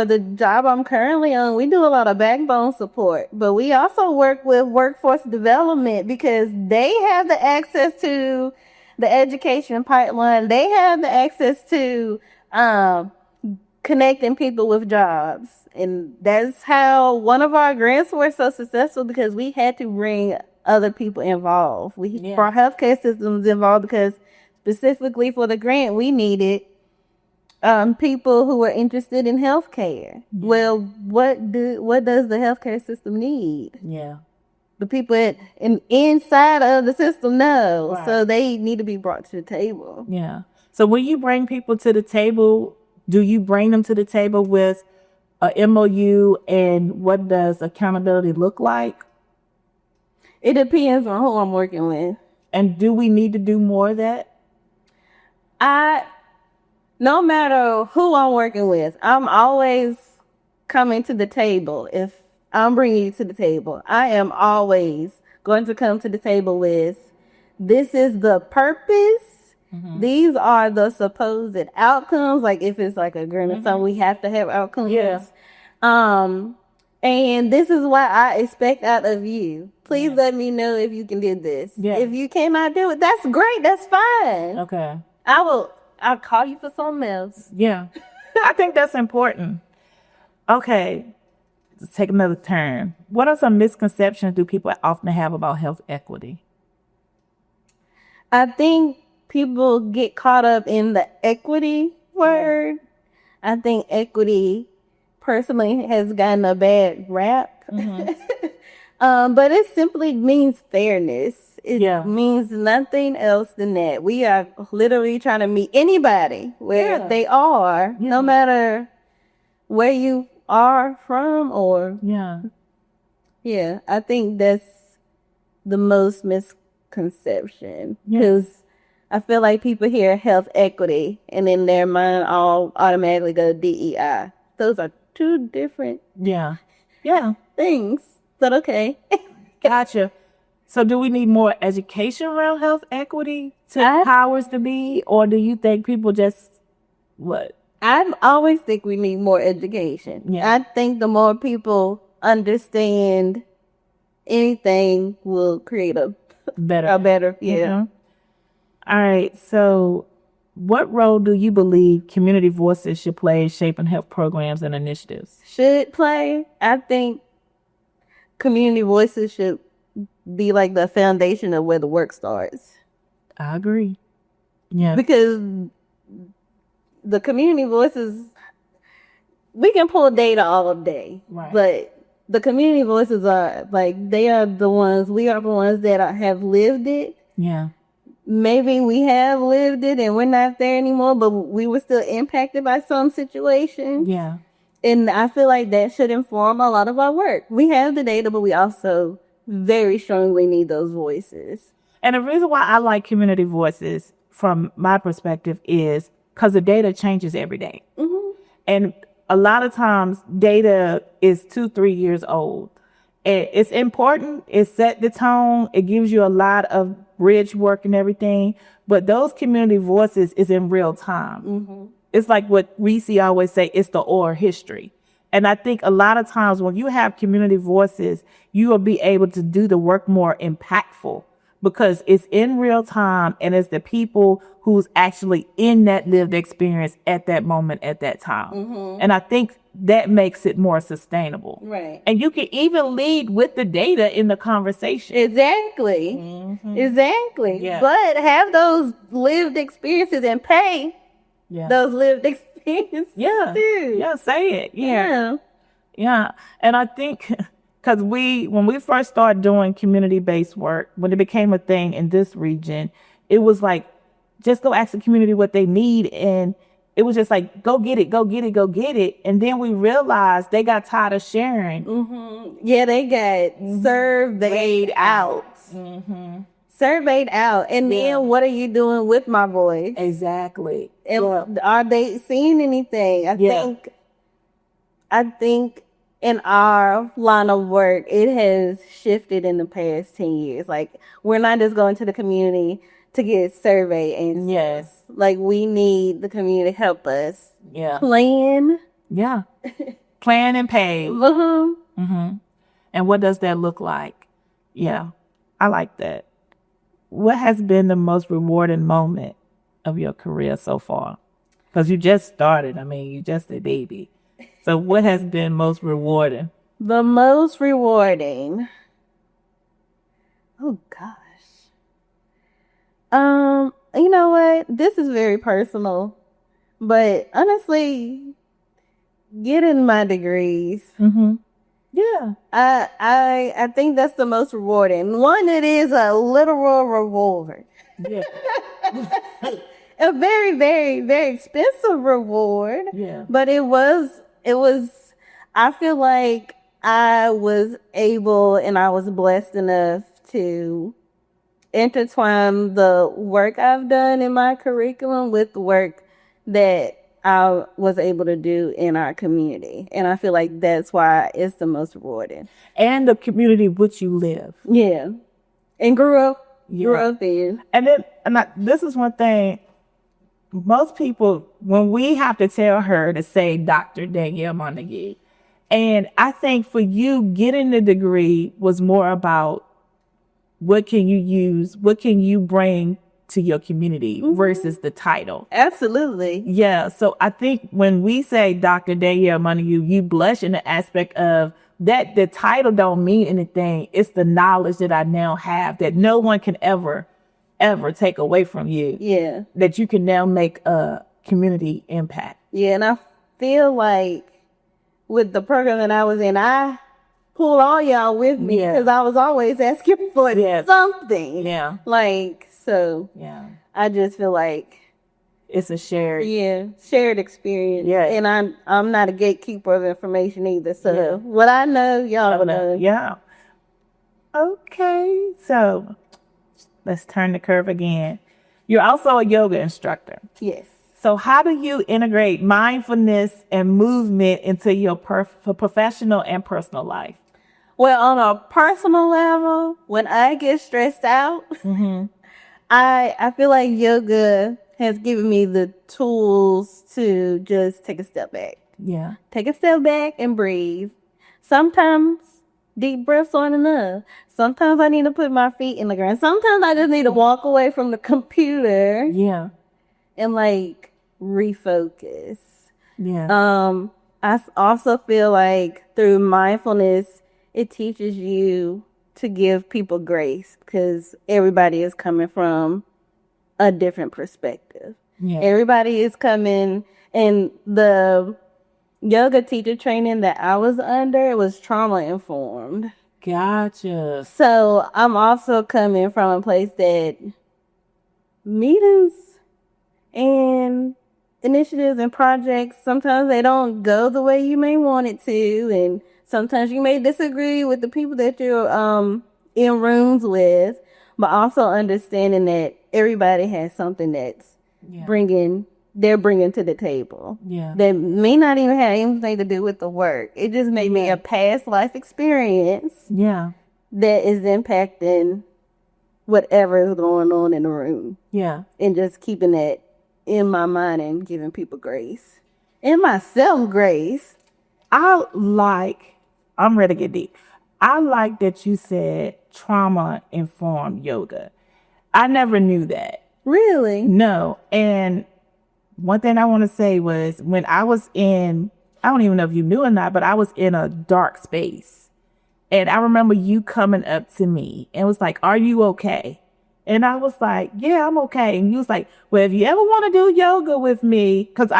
S2: the job I'm currently on, we do a lot of backbone support, but we also work with workforce development because they have the access to the education pipeline. They have the access to connecting people with jobs. And that's how one of our grants were so successful, because we had to bring other people involved. We brought healthcare systems involved because specifically for the grant, we needed people who were interested in healthcare. Yeah. Well, what does the healthcare system need?
S1: Yeah.
S2: The people inside of the system know. Right. So they need to be brought to the table.
S1: Yeah. So when you bring people to the table, do you bring them to the table with a MOU, and what does accountability look like?
S2: It depends on who I'm working with.
S1: And do we need to do more of that?
S2: No matter who I'm working with, I'm always coming to the table. If I'm bringing you to the table, I am always going to come to the table with, this is the purpose. Mm-hmm. These are the supposed outcomes. Like if it's like a grant or something, we have to have outcomes. Yeah. And this is what I expect out of you. Please let me know if you can do this. Yeah. If you cannot do it, that's great. That's fine.
S1: Okay.
S2: I'll call you for something else.
S1: Yeah. I think that's important. Okay. Let's take another turn. What are some misconceptions do people often have about health equity?
S2: I think people get caught up in the equity word. I think equity personally has gotten a bad rap. Mm-hmm. But it simply means fairness. It means nothing else than that. We are literally trying to meet anybody where they are, no matter where you are from or. Yeah, I think that's the most misconception. Because I feel like people hear health equity and in their mind all automatically go DEI. Those are two different things. But okay.
S1: Gotcha. So do we need more education around health equity to powers to be, or do you think people just what?
S2: I always think we need more education. Yeah. I think the more people understand anything will create a better.
S1: Mm-hmm. All right. So what role do you believe community voices should play in shaping health programs and initiatives?
S2: Should play? I think community voices should be like the foundation of where the work starts.
S1: I agree. Yeah.
S2: Because the community voices, we can pull data all day, right? But the community voices are like, we are the ones that have lived it.
S1: Yeah.
S2: Maybe we have lived it and we're not there anymore, but we were still impacted by some situation.
S1: Yeah.
S2: And I feel like that should inform a lot of our work. We have the data, but we also very strongly need those voices.
S1: And the reason why I like community voices from my perspective is because the data changes every day. And a lot of times data is 2-3 years old. And it's important. It set the tone. It gives you a lot of bridge work and everything. But those community voices is in real time. It's like what Reese always say, it's the oral history. And I think a lot of times when you have community voices, you will be able to do the work more impactful because it's in real time and it's the people who's actually in that lived experience at that moment, at that time. And I think that makes it more sustainable.
S2: Right.
S1: And you can even lead with the data in the conversation.
S2: Exactly. Exactly.
S1: Yeah.
S2: But have those lived experiences and pay those lived experiences too.
S1: Yeah, say it. Yeah. And I think because when we first started doing community-based work, when it became a thing in this region, it was like, just go ask the community what they need. And it was just like, go get it, go get it, go get it. And then we realized they got tired of sharing.
S2: Yeah, they got surveyed out. Surveyed out. And then what are you doing with my voice?
S1: Exactly.
S2: And are they seeing anything? I think in our line of work, it has shifted in the past 10 years. Like, we're not just going to the community to get survey answers. Like, we need the community to help us plan.
S1: Plan and pay. And what does that look like? Yeah, I like that. What has been the most rewarding moment of your career so far? Because you just started. I mean, you just a baby. So what has been most rewarding?
S2: The most rewarding. Oh gosh. You know what? This is very personal, but honestly, getting my degrees.
S1: Yeah.
S2: I think that's the most rewarding. One, it is a literal reward.
S1: Yeah.
S2: A very, very, very expensive reward.
S1: Yeah.
S2: But it was, I feel like I was able and I was blessed enough to intertwine the work I've done in my curriculum with the work that I was able to do in our community. And I feel like that's why it's the most rewarding.
S1: And the community which you live.
S2: Yeah. And grew up in.
S1: And then, this is one thing, most people, when we have to tell her to say Dr. Danielle Montague, and I think for you, getting the degree was more about what can you use, what can you bring to your community versus the title.
S2: Absolutely.
S1: Yeah. So I think when we say Dr. Danielle Montague, you blush in the aspect of that the title don't mean anything. It's the knowledge that I now have that no one can ever take away from you.
S2: Yeah.
S1: That you can now make a community impact.
S2: Yeah. And I feel like with the program that I was in, I pulled all y'all with me because I was always asking for something.
S1: Yeah.
S2: Like, so I just feel like
S1: it's a shared
S2: experience.
S1: Yeah.
S2: And I'm not a gatekeeper of information either. So what I know, y'all will know.
S1: Yeah. Okay. So let's turn the curve again. You're also a yoga instructor.
S2: Yes.
S1: So how do you integrate mindfulness and movement into your professional and personal life?
S2: Well, on a personal level, when I get stressed out, I feel like yoga has given me the tools to just take a step back.
S1: Yeah.
S2: Take a step back and breathe. Sometimes deep breaths aren't enough. Sometimes I need to put my feet in the ground. Sometimes I just need to walk away from the computer.
S1: Yeah.
S2: And like refocus.
S1: Yeah.
S2: I also feel like through mindfulness, it teaches you to give people grace because everybody is coming from a different perspective.
S1: Yeah.
S2: Everybody is coming, and the yoga teacher training that I was under, it was trauma informed.
S1: Gotcha.
S2: So I'm also coming from a place that meetings and initiatives and projects, sometimes they don't go the way you may want it to, and sometimes you may disagree with the people that you're in rooms with, but also understanding that everybody has something that's they're bringing to the table.
S1: Yeah.
S2: That may not even have anything to do with the work. It just may be a past life experience
S1: Yeah.
S2: that is impacting whatever is going on in the room.
S1: Yeah.
S2: And just keeping that in my mind and giving people grace. And myself grace.
S1: I'm ready to get deep. I like that you said trauma-informed yoga. I never knew that.
S2: Really?
S1: No. And one thing I want to say was when I was I don't even know if you knew or not, but I was in a dark space. And I remember you coming up to me and was like, "Are you okay?" And I was like, "Yeah, I'm okay." And you was like, "Well, if you ever want to do yoga with me," because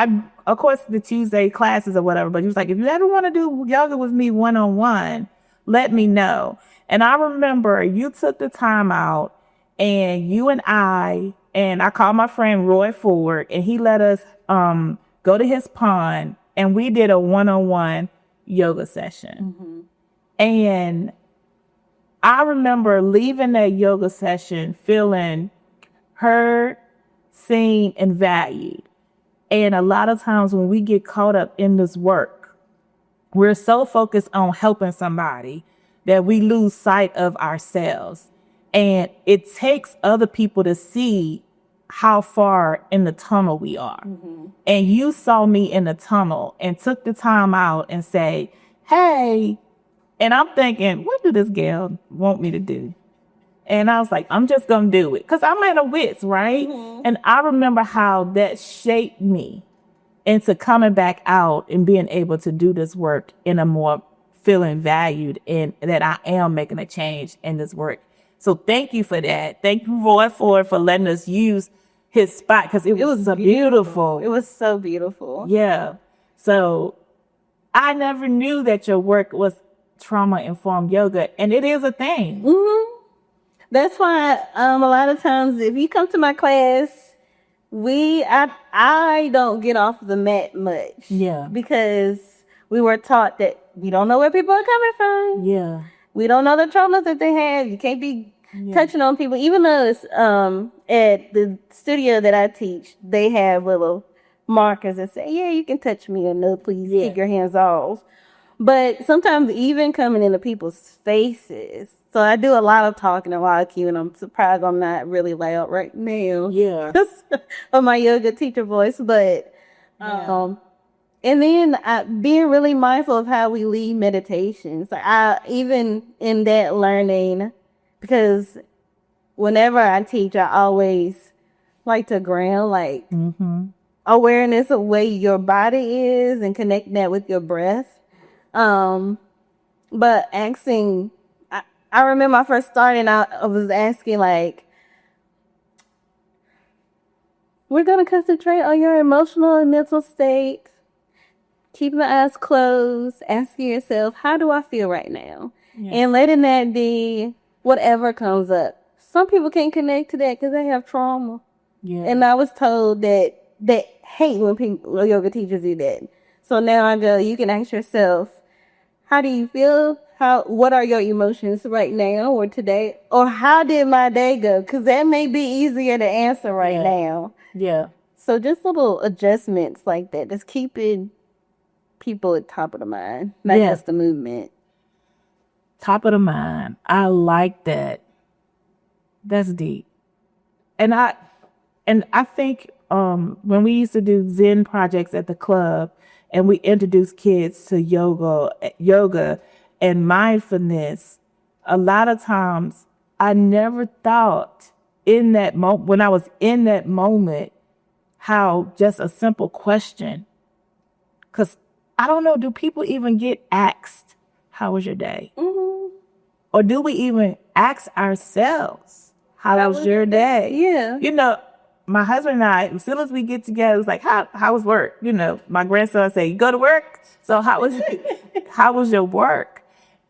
S1: of course, the Tuesday classes or whatever, but he was like, "If you ever want to do yoga with me one-on-one, let me know." And I remember you took the time out and I called my friend Roy Ford and he let us go to his pond and we did a one-on-one yoga session. Mm-hmm. And I remember leaving that yoga session feeling heard, seen, and valued. And a lot of times when we get caught up in this work, we're so focused on helping somebody that we lose sight of ourselves. And it takes other people to see how far in the tunnel we are. Mm-hmm. And you saw me in the tunnel and took the time out and say, "Hey," and I'm thinking, what do this girl want me to do? And I was like, I'm just going to do it. Because I'm at a wits, right? Mm-hmm. And I remember how that shaped me into coming back out and being able to do this work in a more feeling valued and that I am making a change in this work. So thank you for that. Thank you, Roy Ford, for letting us use his spot because it was so beautiful.
S2: It was so beautiful.
S1: Yeah. So I never knew that your work was trauma-informed yoga, and it is a thing.
S2: Mm-hmm. That's why a lot of times if you come to my class, I don't get off the mat much.
S1: Yeah.
S2: Because we were taught that we don't know where people are coming from.
S1: Yeah.
S2: We don't know the traumas that they have. You can't be touching on people. Even though it's at the studio that I teach, they have little markers that say, "Yeah, you can touch me," or "No, please keep your hands off." But sometimes even coming into people's faces. So I do a lot of talking, a lot of cueing. I'm surprised I'm not really loud right now.
S1: Yeah.
S2: Of my yoga teacher voice. But, and then being really mindful of how we lead meditations. Even in that learning, because whenever I teach, I always like to ground, awareness of where your body is and connecting that with your breath. But asking, I remember I first starting out, I was asking we're going to concentrate on your emotional and mental state. Keeping the eyes closed, asking yourself, how do I feel right now? Yeah. And letting that be whatever comes up. Some people can't connect to that because they have trauma. Yeah. And I was told that they hate when yoga teachers do that. So now I go, you can ask yourself, how do you feel? What are your emotions right now or today? Or how did my day go? Because that may be easier to answer right now.
S1: Yeah.
S2: So just little adjustments like that. Just keeping people at top of the mind, not just the movement.
S1: Top of the mind. I like that. That's deep. And I think when we used to do Zen projects at the club and we introduced kids to yoga and mindfulness, a lot of times I never thought in that moment, when I was in that moment, how just a simple question, because I don't know, do people even get asked, how was your day? Mm-hmm. Or do we even ask ourselves, how was your day?
S2: Yeah.
S1: You know, my husband and I, as soon as we get together, it's like, how was work? You know, my grandson say, you go to work? So how was your work?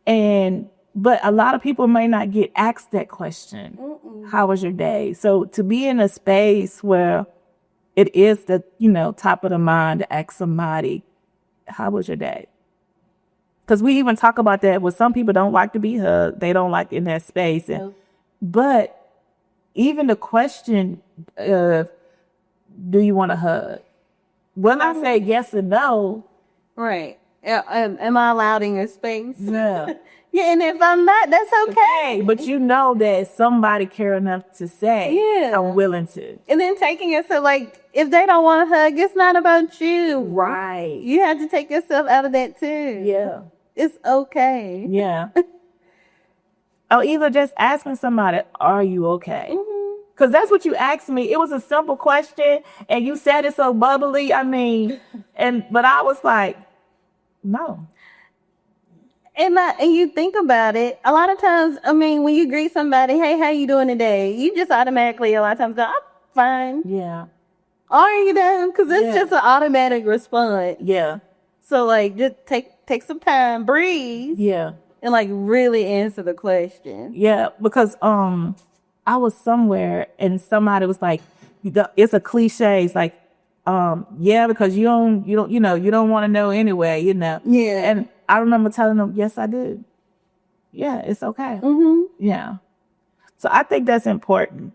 S1: But a lot of people may not get asked that question. Mm-mm. How was your day? So to be in a space where it is the, top of the mind to ask somebody, how was your day? Because we even talk about that with some people don't like to be hugged. They don't like in that space. But even the question of, do you want a hug? When I say yes or no.
S2: Right. Am I allowed in your space?
S1: Yeah.
S2: Yeah, and if I'm not, that's okay.
S1: But you know that somebody care enough to say,
S2: Yeah.
S1: I'm willing to.
S2: And then taking yourself, like, if they don't want a hug, it's not about you.
S1: Right.
S2: You have to take yourself out of that too.
S1: Yeah.
S2: It's okay.
S1: Yeah. Or either just asking somebody, are you okay? Because that's what you asked me. It was a simple question, and you said it so bubbly. I mean, but I was like, no.
S2: And you think about it, a lot of times, I mean, when you greet somebody, hey, how you doing today? You just automatically, a lot of times, go, I'm fine.
S1: Yeah.
S2: Are you done? Because it's just an automatic response.
S1: Yeah.
S2: So, like, just take some time, breathe.
S1: Yeah.
S2: And, like, really answer the question.
S1: Yeah, because I was somewhere and somebody was like, it's a cliche. It's like, yeah, because you don't want to know anyway,
S2: Yeah.
S1: And I remember telling them, yes, I did. Yeah, it's okay. Yeah. So I think that's important.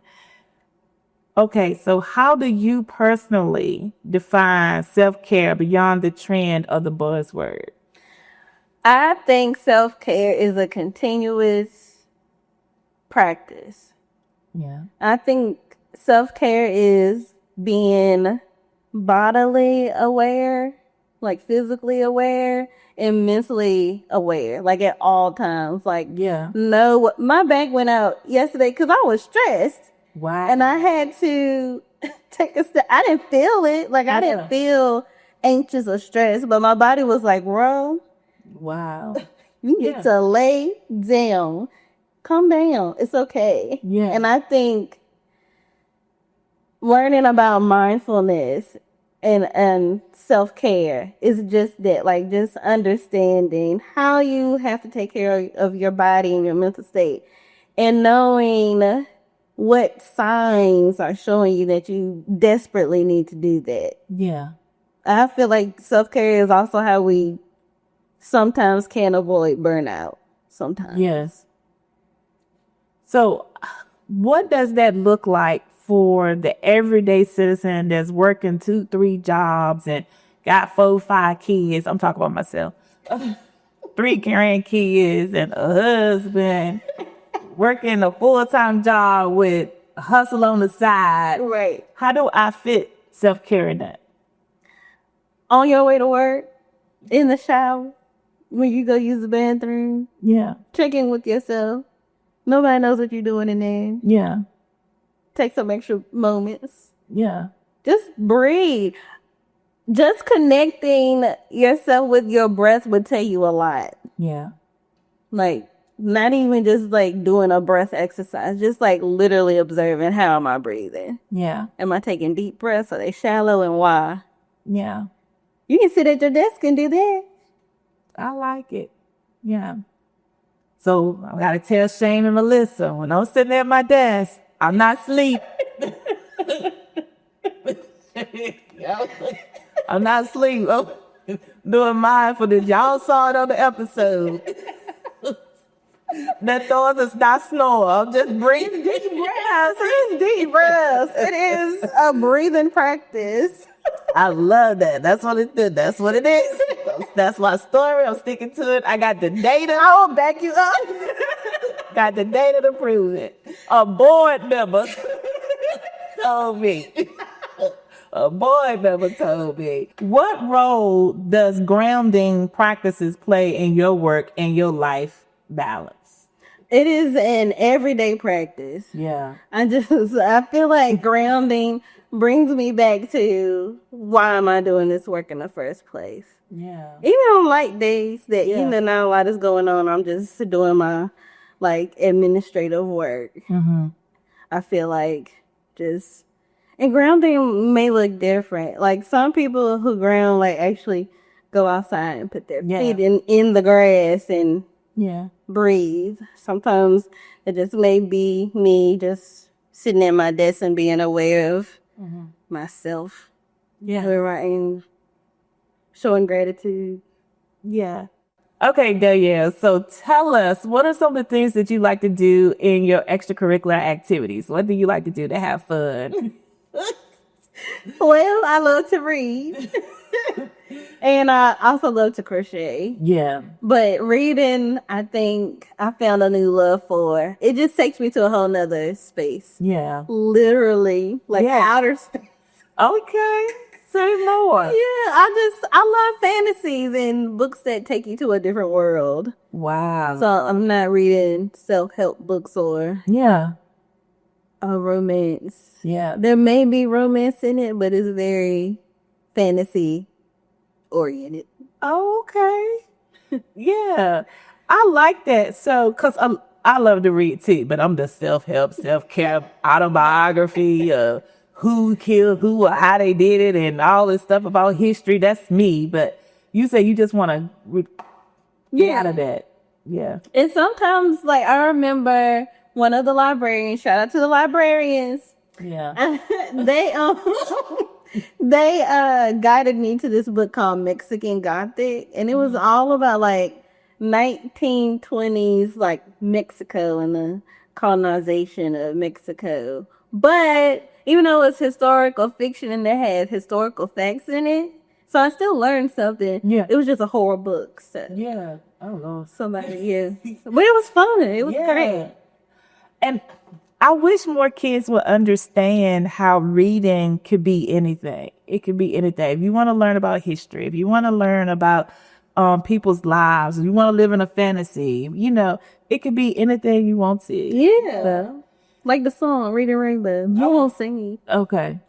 S1: Okay, so how do you personally define self-care beyond the trend of the buzzword?
S2: I think self-care is a continuous practice.
S1: Yeah.
S2: I think self-care is being bodily aware, like physically aware, and mentally aware, like at all times. Like,
S1: Yeah.
S2: no, my bank went out yesterday because I was stressed.
S1: Wow.
S2: And I had to take a step. I didn't feel it. Like, I didn't feel anxious or stressed, but my body was like, bro,
S1: wow.
S2: you need to lay down. Calm down. It's okay.
S1: Yeah.
S2: And I think learning about mindfulness and self-care is just that, like, just understanding how you have to take care of your body and your mental state, and knowing what signs are showing you that you desperately need to do that.
S1: Yeah.
S2: I feel like self-care is also how we sometimes can avoid burnout. Sometimes.
S1: Yes. So what does that look like for the everyday citizen that's working 2-3 jobs and got 4-5 kids? I'm talking about myself. 3 grandkids and a husband, working a full-time job with a hustle on the side.
S2: Right.
S1: How do I fit self-care in that?
S2: On your way to work, in the shower, when you go use the bathroom.
S1: Yeah.
S2: Check in with yourself. Nobody knows what you're doing in there.
S1: Yeah.
S2: Take some extra moments.
S1: Yeah.
S2: Just breathe. Just connecting yourself with your breath would tell you a lot.
S1: Yeah.
S2: Like, not even just like doing a breath exercise, just like literally observing, how am I breathing?
S1: Yeah.
S2: Am I taking deep breaths? Are they shallow, and why?
S1: Yeah.
S2: You can sit at your desk and do that.
S1: I like it. Yeah. So I gotta tell Shane and Melissa, when I'm sitting at my desk, I'm not asleep. I'm not asleep. I'm doing mindfulness. Y'all saw it on the episode. That thought is not snore. I'm just breathing deep breaths.
S2: Deep breaths. It is a breathing practice.
S1: I love that. That's what it did. That's what it is. That's my story. I'm sticking to it. I got the data.
S2: I will back you up.
S1: Got the data to prove it. A board member told me. A board member told me. What role does grounding practices play in your work and your life balance?
S2: It is an everyday practice.
S1: Yeah.
S2: I feel like grounding brings me back to, why am I doing this work in the first place?
S1: Yeah.
S2: Even on light days that, not a lot is going on, I'm just doing my, like, administrative work.
S1: Mm-hmm.
S2: I feel like and grounding may look different. Like, some people who ground, like, actually go outside and put their feet in the grass and breathe. Sometimes it just may be me just sitting at my desk and being aware of myself.
S1: Yeah.
S2: Where I am, showing gratitude.
S1: Yeah. Okay, Danielle. So tell us, what are some of the things that you like to do in your extracurricular activities? What do you like to do to have fun?
S2: Well, I love to read. And I also love to crochet.
S1: Yeah.
S2: But reading, I think I found a new love for. It just takes me to a whole nother space.
S1: Yeah.
S2: Literally, like
S1: Yeah.
S2: outer space.
S1: Okay. Say more.
S2: Yeah, I love fantasies and books that take you to a different world.
S1: Wow.
S2: So I'm not reading self-help books or
S1: Yeah.
S2: a romance.
S1: Yeah.
S2: There may be romance in it, but it's very fantasy oriented.
S1: Oh, okay. Yeah. I like that. So, because I love to read too, but I'm the self-help, self-care autobiography of who killed who or how they did it and all this stuff about history. That's me. But you say you just want to get out of that. Yeah.
S2: And sometimes, like, I remember one of the librarians, shout out to the librarians,
S1: Yeah.
S2: they guided me to this book called Mexican Gothic, and it was all about like 1920s like Mexico and the colonization of Mexico. But even though it's historical fiction and it had historical facts in it, so I still learned something.
S1: Yeah.
S2: It was just a horror book. So
S1: Yeah. Oh, Lord.
S2: somebody, yeah. But it was fun. It was great.
S1: And I wish more kids would understand how reading could be anything. It could be anything. If you want to learn about history, if you want to learn about people's lives, if you want to live in a fantasy, it could be anything you want to.
S2: Yeah. Like the song, Reading Rainbow. I won't sing it.
S1: Okay.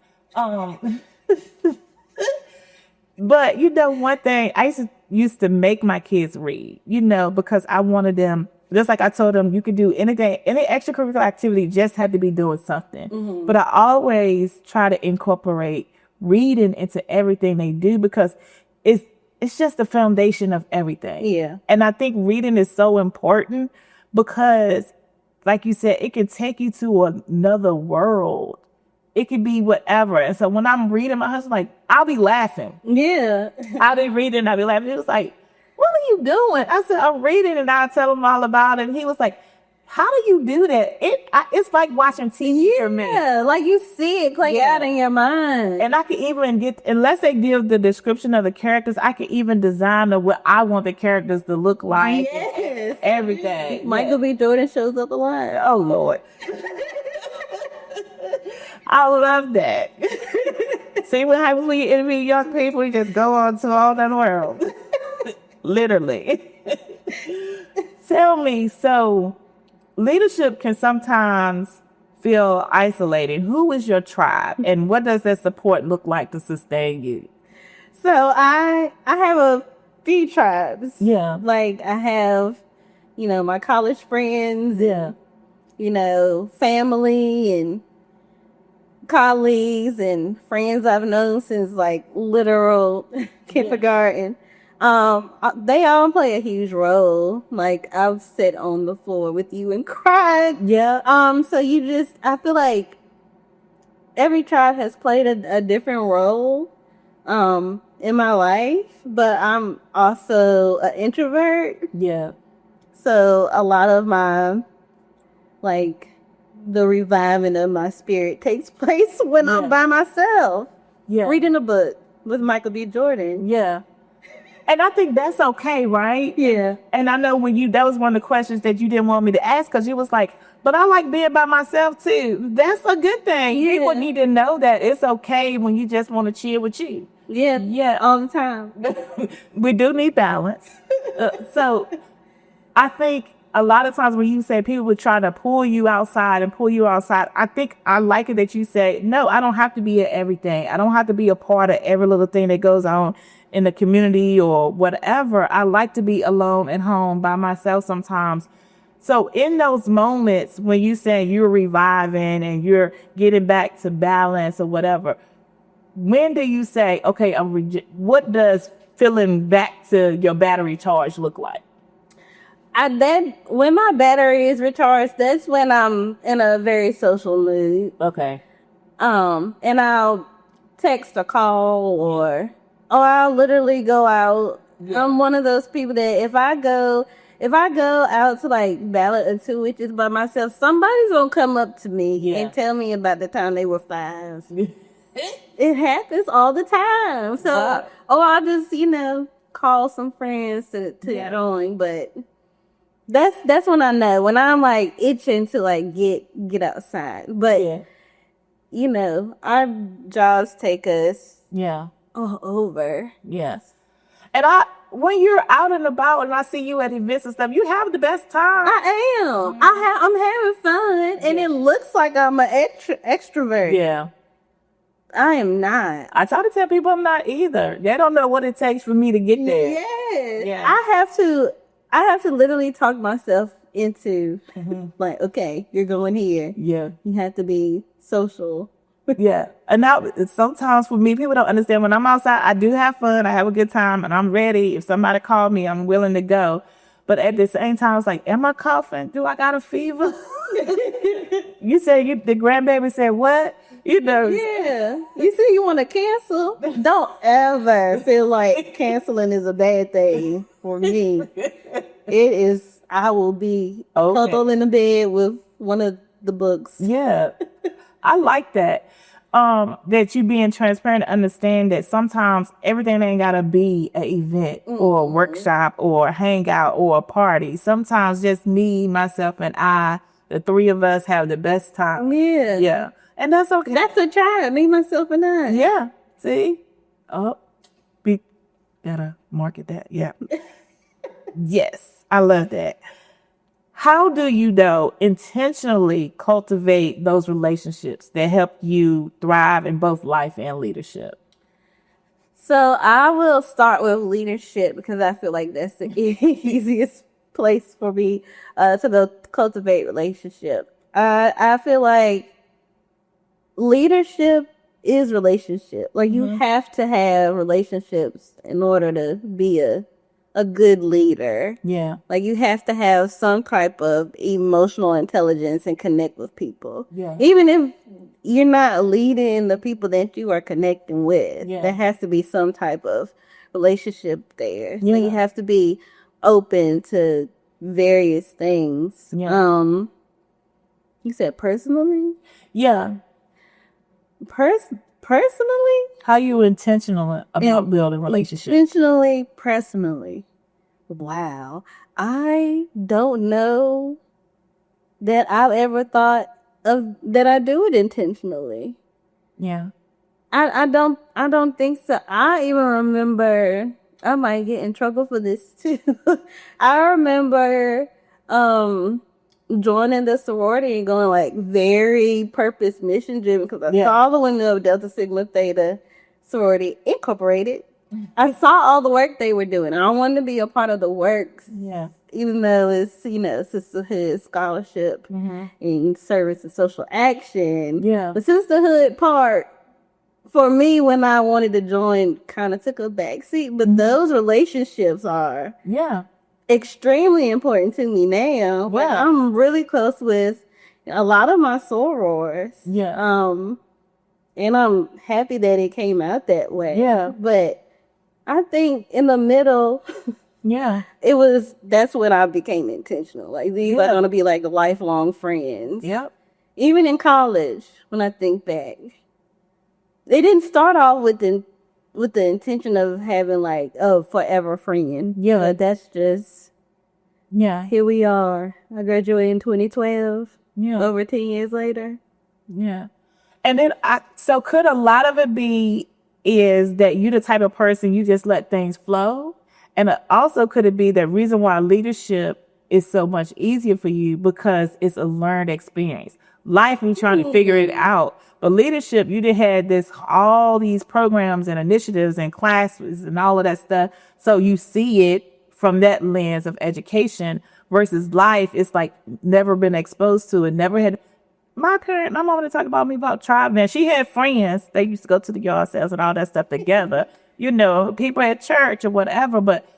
S1: But one thing, I used to make my kids read, because I wanted them, just like I told them, you could do anything, any extracurricular activity, just had to be doing something.
S2: Mm-hmm.
S1: But I always try to incorporate reading into everything they do because it's just the foundation of everything.
S2: Yeah.
S1: And I think reading is so important because, like you said, it can take you to another world. It could be whatever. And so when I'm reading, my husband's like, I'll be laughing.
S2: Yeah.
S1: I'll be reading, I'll be laughing. He was like, what are you doing? I said, I'm reading, and I'll tell him all about it. And he was like, how do you do that? It's like watching TV for me.
S2: Yeah, like you see it play out in your mind.
S1: And I can even unless they give the description of the characters, I can even design what I want the characters to look like.
S2: Yes.
S1: Everything.
S2: Michael B. Jordan shows up a lot.
S1: Oh, Lord. I love that. See what happens when you interview young people? You just go on to all that world. Literally. Tell me, so leadership can sometimes feel isolated. Who is your tribe, and what does that support look like to sustain you?
S2: So I have a few tribes.
S1: Yeah.
S2: Like I have, my college friends.
S1: Yeah.
S2: Family and colleagues and friends I've known since like literal kindergarten. They all play a huge role. Like I've sat on the floor with you and cried.
S1: Yeah.
S2: So I feel like every tribe has played a different role in my life, but I'm also an introvert.
S1: Yeah.
S2: So a lot of my the reviving of my spirit takes place when I'm by myself.
S1: Yeah.
S2: Reading a book with Michael B. Jordan.
S1: Yeah. And I think that's okay, right?
S2: Yeah.
S1: And I know that was one of the questions that you didn't want me to ask because you was like, but I like being by myself too. That's a good thing.
S2: Yeah.
S1: People need to know that it's okay when you just want to chill with you.
S2: Yeah.
S1: Yeah.
S2: All the time.
S1: We do need balance. So I think a lot of times when you say people would try to pull you outside, I think I like it that you say, no, I don't have to be at everything. I don't have to be a part of every little thing that goes on in the community or whatever. I like to be alone at home by myself sometimes. So in those moments when you say you're reviving and you're getting back to balance or whatever, when do you say, okay, what does filling back to your battery charge look like?
S2: When my battery is recharged, that's when I'm in a very social mood.
S1: Okay.
S2: And I'll text or call or I'll literally go out I'm one of those people that if I go out to like Ballad of Two Witches by myself, somebody's gonna come up to me and tell me about the time they were 5. It happens all the time. So, I'll just, call some friends to join. But that's when I know, when I'm like itching to like get outside. But our jobs take us all over.
S1: Yes. And when you're out and about and I see you at events and stuff, you have the best time.
S2: I am. I'm having fun, and it looks like I'm an extrovert.
S1: Yeah.
S2: I am not.
S1: I try to tell people I'm not either. They don't know what it takes for me to get there.
S2: Yes.
S1: Yeah.
S2: I have to literally talk myself into like, okay, you're going here.
S1: Yeah.
S2: You have to be social.
S1: Yeah. And now sometimes for me, people don't understand when I'm outside, I do have fun. I have a good time and I'm ready. If somebody called me, I'm willing to go. But at the same time, it's like, am I coughing? Do I got a fever? You say the grandbaby said what?
S2: Yeah. You see, you want to cancel? Don't ever feel like canceling is a bad thing for me. It is. I will be cuddled in the bed with one of the books.
S1: Yeah. I like that. That you being transparent and understand that sometimes everything ain't gotta be an event or a workshop or a hangout or a party. Sometimes just me, myself, and I, the three of us, have the best time.
S2: Yeah.
S1: Yeah. And that's okay.
S2: That's a child. Me, myself, and I.
S1: Yeah. See? We gotta market that. Yeah. Yes. I love that. How do you, though, intentionally cultivate those relationships that help you thrive in both life and leadership?
S2: So I will start with leadership because I feel like that's the easiest place for me to cultivate relationship. I feel like leadership is relationship. Like you have to have relationships in order to be a good leader.
S1: Yeah.
S2: Like you have to have some type of emotional intelligence and connect with people.
S1: Yeah.
S2: Even if you're not leading the people that you are connecting with, there has to be some type of relationship there.
S1: Yeah.
S2: So you have to be open to various things.
S1: Yeah.
S2: You said personally?
S1: Yeah.
S2: Personally?
S1: How you intentional about building relationships?
S2: Personally. Wow. I don't know that I've ever thought of that I do it intentionally.
S1: Yeah.
S2: I don't think so. I even remember, I might get in trouble for this too. I remember joining the sorority and going like very purpose mission driven because I saw the women of Delta Sigma Theta Sorority Incorporated. I saw all the work they were doing. I wanted to be a part of the works.
S1: Yeah.
S2: Even though it's, sisterhood, scholarship, and service and social action.
S1: Yeah.
S2: The sisterhood part, for me, when I wanted to join, kind of took a backseat. But those relationships are extremely important to me now. But I'm really close with a lot of my sorors.
S1: Yeah.
S2: And I'm happy that it came out that way.
S1: Yeah.
S2: But I think in the middle, that's when I became intentional. Like these are going to be like lifelong friends.
S1: Yep.
S2: Even in college, when I think back, they didn't start off with the intention of having like a forever friend. Yeah. But that's just, here we are. I graduated in 2012. Yeah. Over 10 years later.
S1: Yeah. And then so could a lot of it be is that you the type of person you just let things flow? And also could it be the reason why leadership is so much easier for you because it's a learned experience. Life, you're trying to figure it out. But leadership, you done had all these programs and initiatives and classes and all of that stuff. So you see it from that lens of education versus life. It's like never been exposed to it, never had. My mom would talk about tribe, man. She had friends. They used to go to the yard sales and all that stuff together. People at church or whatever. But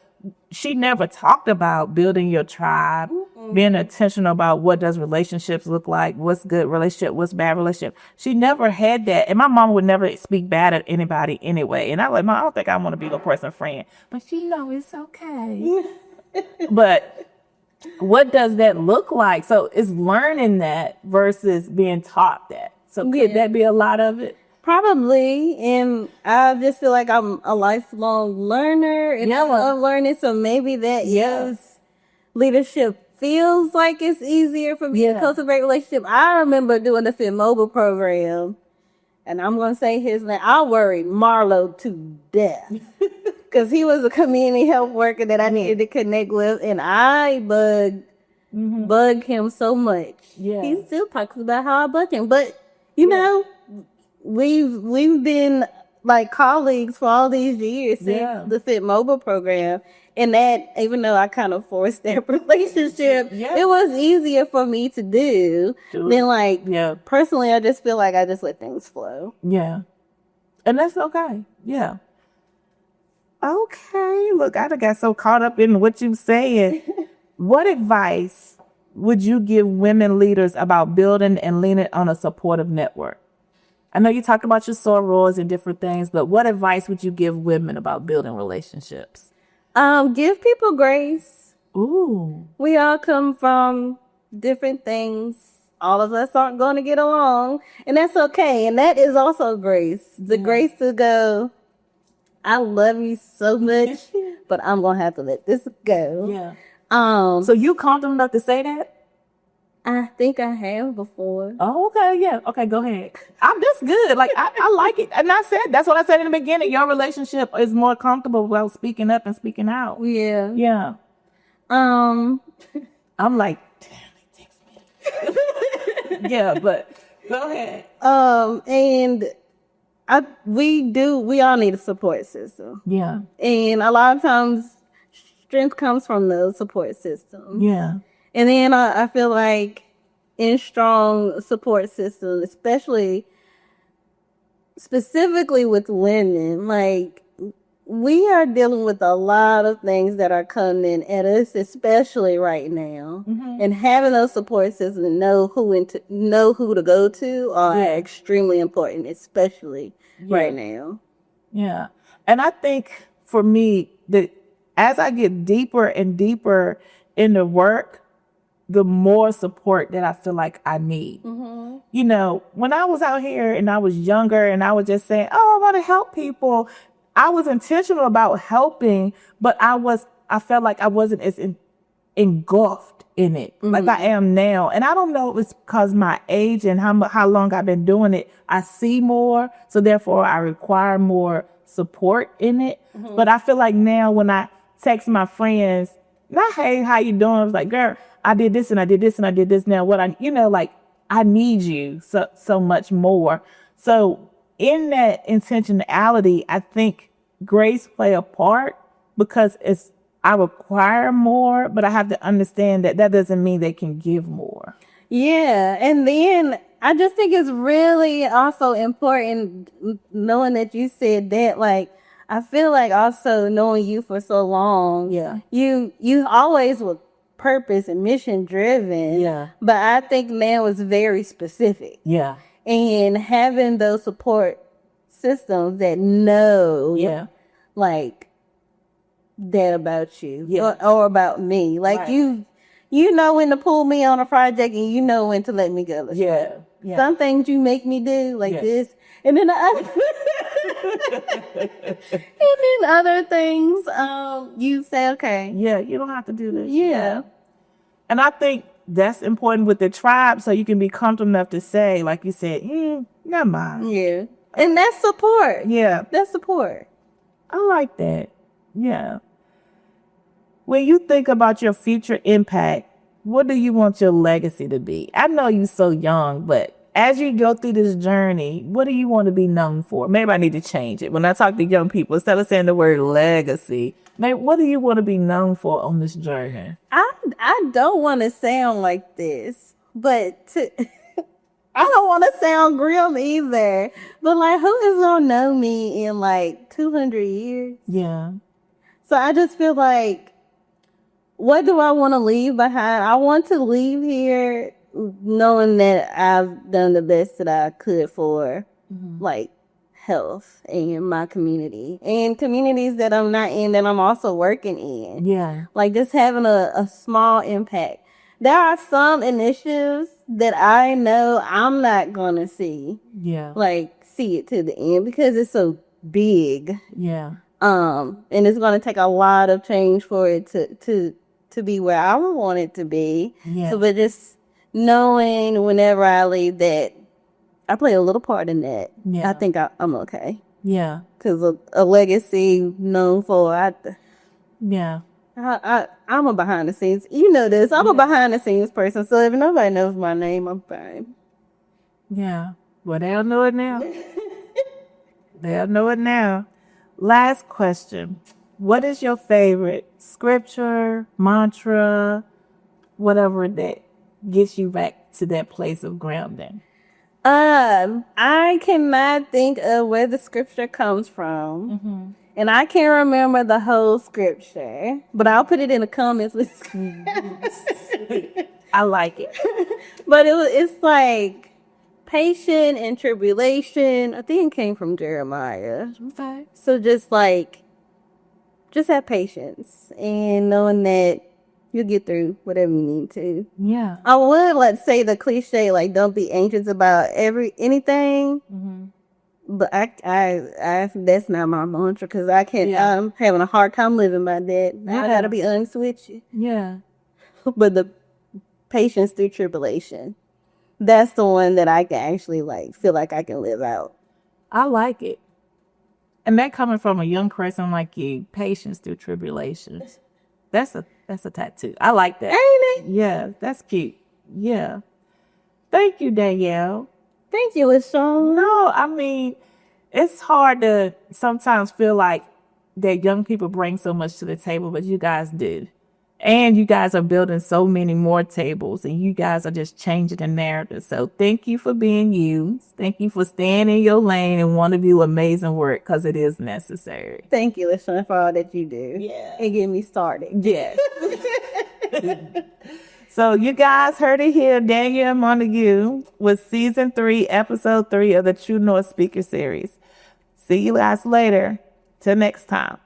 S1: she never talked about building your tribe, being intentional about what does relationships look like, what's good relationship, what's bad relationship. She never had that. And my mom would never speak bad at anybody anyway. And I was like, Mom, I don't think I want to be your person friend. But she know it's okay. But what does that look like? So it's learning that versus being taught that. So could that be a lot of it?
S2: Probably, and I just feel like I'm a lifelong learner, and I love learning, so maybe that is leadership feels like it's easier for me to cultivate relationship. I remember doing the Fit Mobile program, and I'm going to say his name. I worried Marlo to death, because he was a community health worker that I needed to connect with, and I bugged him so much. Yeah. He still talks about how I bug him, but, you know, we've been like colleagues for all these years since the Fit Mobile program, and that even though I kind of forced that relationship, it was easier for me to do than like personally. I just feel like I just let things flow.
S1: Yeah, and that's okay. Yeah. Okay. Look, I got so caught up in what you said. What advice would you give women leaders about building and leaning on a supportive network? I know you talked about your sorors and different things, but what advice would you give women about building relationships?
S2: Give people grace.
S1: Ooh.
S2: We all come from different things. All of us aren't going to get along, and that's okay. And that is also grace. The grace to go, I love you so much, but I'm going to have to let this go.
S1: Yeah. So you calm enough to say that?
S2: I think I have before.
S1: Oh, okay, yeah. Okay, go ahead. That's good. Like, I like it. And that's what I said in the beginning. Your relationship is more comfortable while speaking up and speaking out.
S2: Yeah.
S1: Yeah. I'm like, damn, it takes me. Yeah, but go ahead.
S2: And we all need a support system.
S1: Yeah.
S2: And a lot of times strength comes from the support system.
S1: Yeah.
S2: And then I feel like in strong support systems, specifically with women, like we are dealing with a lot of things that are coming at us, especially right now. And having those support systems and know who to go to are extremely important, especially right now.
S1: Yeah. And I think for me that as I get deeper and deeper into work, the more support that I feel like I need. You know, when I was out here and I was younger and I was just saying, oh, I want to help people, I was intentional about helping, but I felt like I wasn't as engulfed in it like I am now. And I don't know if it's because my age and how long I've been doing it, I see more, so therefore I require more support in it. But I feel like now when I text my friends, not, hey, how you doing? I was like, girl, I did this and I did this and I did this. Now I need you so much more. So in that intentionality, I think grace play a part because I require more, but I have to understand that doesn't mean they can give more.
S2: Yeah. And then I just think it's really also important knowing that you said that, like, I feel like also knowing you for so long, you always were purpose and mission driven. Yeah. But I think now it's very specific. Yeah. And having those support systems that know like that about you or about me. Like you know when to pull me on a project and you know when to let me go. Yeah. Some things you make me do like this. And then other things, you say, okay.
S1: Yeah, you don't have to do this. Yeah. And I think that's important with the tribe, so you can be comfortable enough to say, like you said, never mind.
S2: Yeah. And that's support.
S1: Yeah.
S2: That's support.
S1: I like that. Yeah. When you think about your future impact, what do you want your legacy to be? I know you're so young, but as you go through this journey, what do you want to be known for? Maybe I need to change it. When I talk to young people, instead of saying the word legacy, maybe what do you want to be known for on this journey?
S2: I don't want to sound like this, but I don't want to sound grim either. But like, who is going to know me in like 200 years?
S1: Yeah.
S2: So I just feel like, what do I want to leave behind? I want to leave here knowing that I've done the best that I could for like health in my community and communities that I'm not in that I'm also working in.
S1: Yeah.
S2: Like just having a small impact. There are some initiatives that I know I'm not going to see it to the end because it's so big.
S1: Yeah.
S2: And it's going to take a lot of change for it to be where I would want it to be.
S1: Yeah.
S2: So, but just knowing whenever I leave that I play a little part in that.
S1: Yeah.
S2: I think I'm okay.
S1: Yeah.
S2: Because a legacy known for, I'm a behind the scenes. You know this. I'm a behind the scenes person. So if nobody knows my name, I'm fine.
S1: Yeah. Well, they'll know it now. They'll know it now. Last question. What is your favorite scripture, mantra, whatever that gets you back to that place of grounding?
S2: I cannot think of where the scripture comes from. Mm-hmm. And I can't remember the whole scripture, but I'll put it in the comments.
S1: I like it.
S2: But it's like patient and tribulation. I think it came from Jeremiah.
S1: Okay.
S2: So just have patience and knowing that you'll get through whatever you need to.
S1: Yeah.
S2: I would like say the cliche, like don't be anxious about anything. Mm-hmm. But I that's not my mantra because I can't. Yeah. I'm having a hard time living by that. I gotta be honest with you.
S1: Yeah.
S2: But the patience through tribulation, that's the one that I can actually feel like I can live out.
S1: I like it. And that coming from a young person like you, patience through tribulations. That's a tattoo. I like that.
S2: Ain't it?
S1: Yeah, that's cute. Yeah. Thank you, Danielle.
S2: Thank you, Lashawn.
S1: No, I mean, it's hard to sometimes feel like that young people bring so much to the table, but you guys do. And you guys are building so many more tables, and you guys are just changing the narrative. So thank you for being you. Thank you for staying in your lane and want to do amazing work because it is necessary.
S2: Thank you, Lashawn, for all that you do. Yeah. And get me started.
S1: Yes. So you guys heard it here. Danielle Montague with season 3, episode 3 of the True North Speaker Series. See you guys later. Till next time.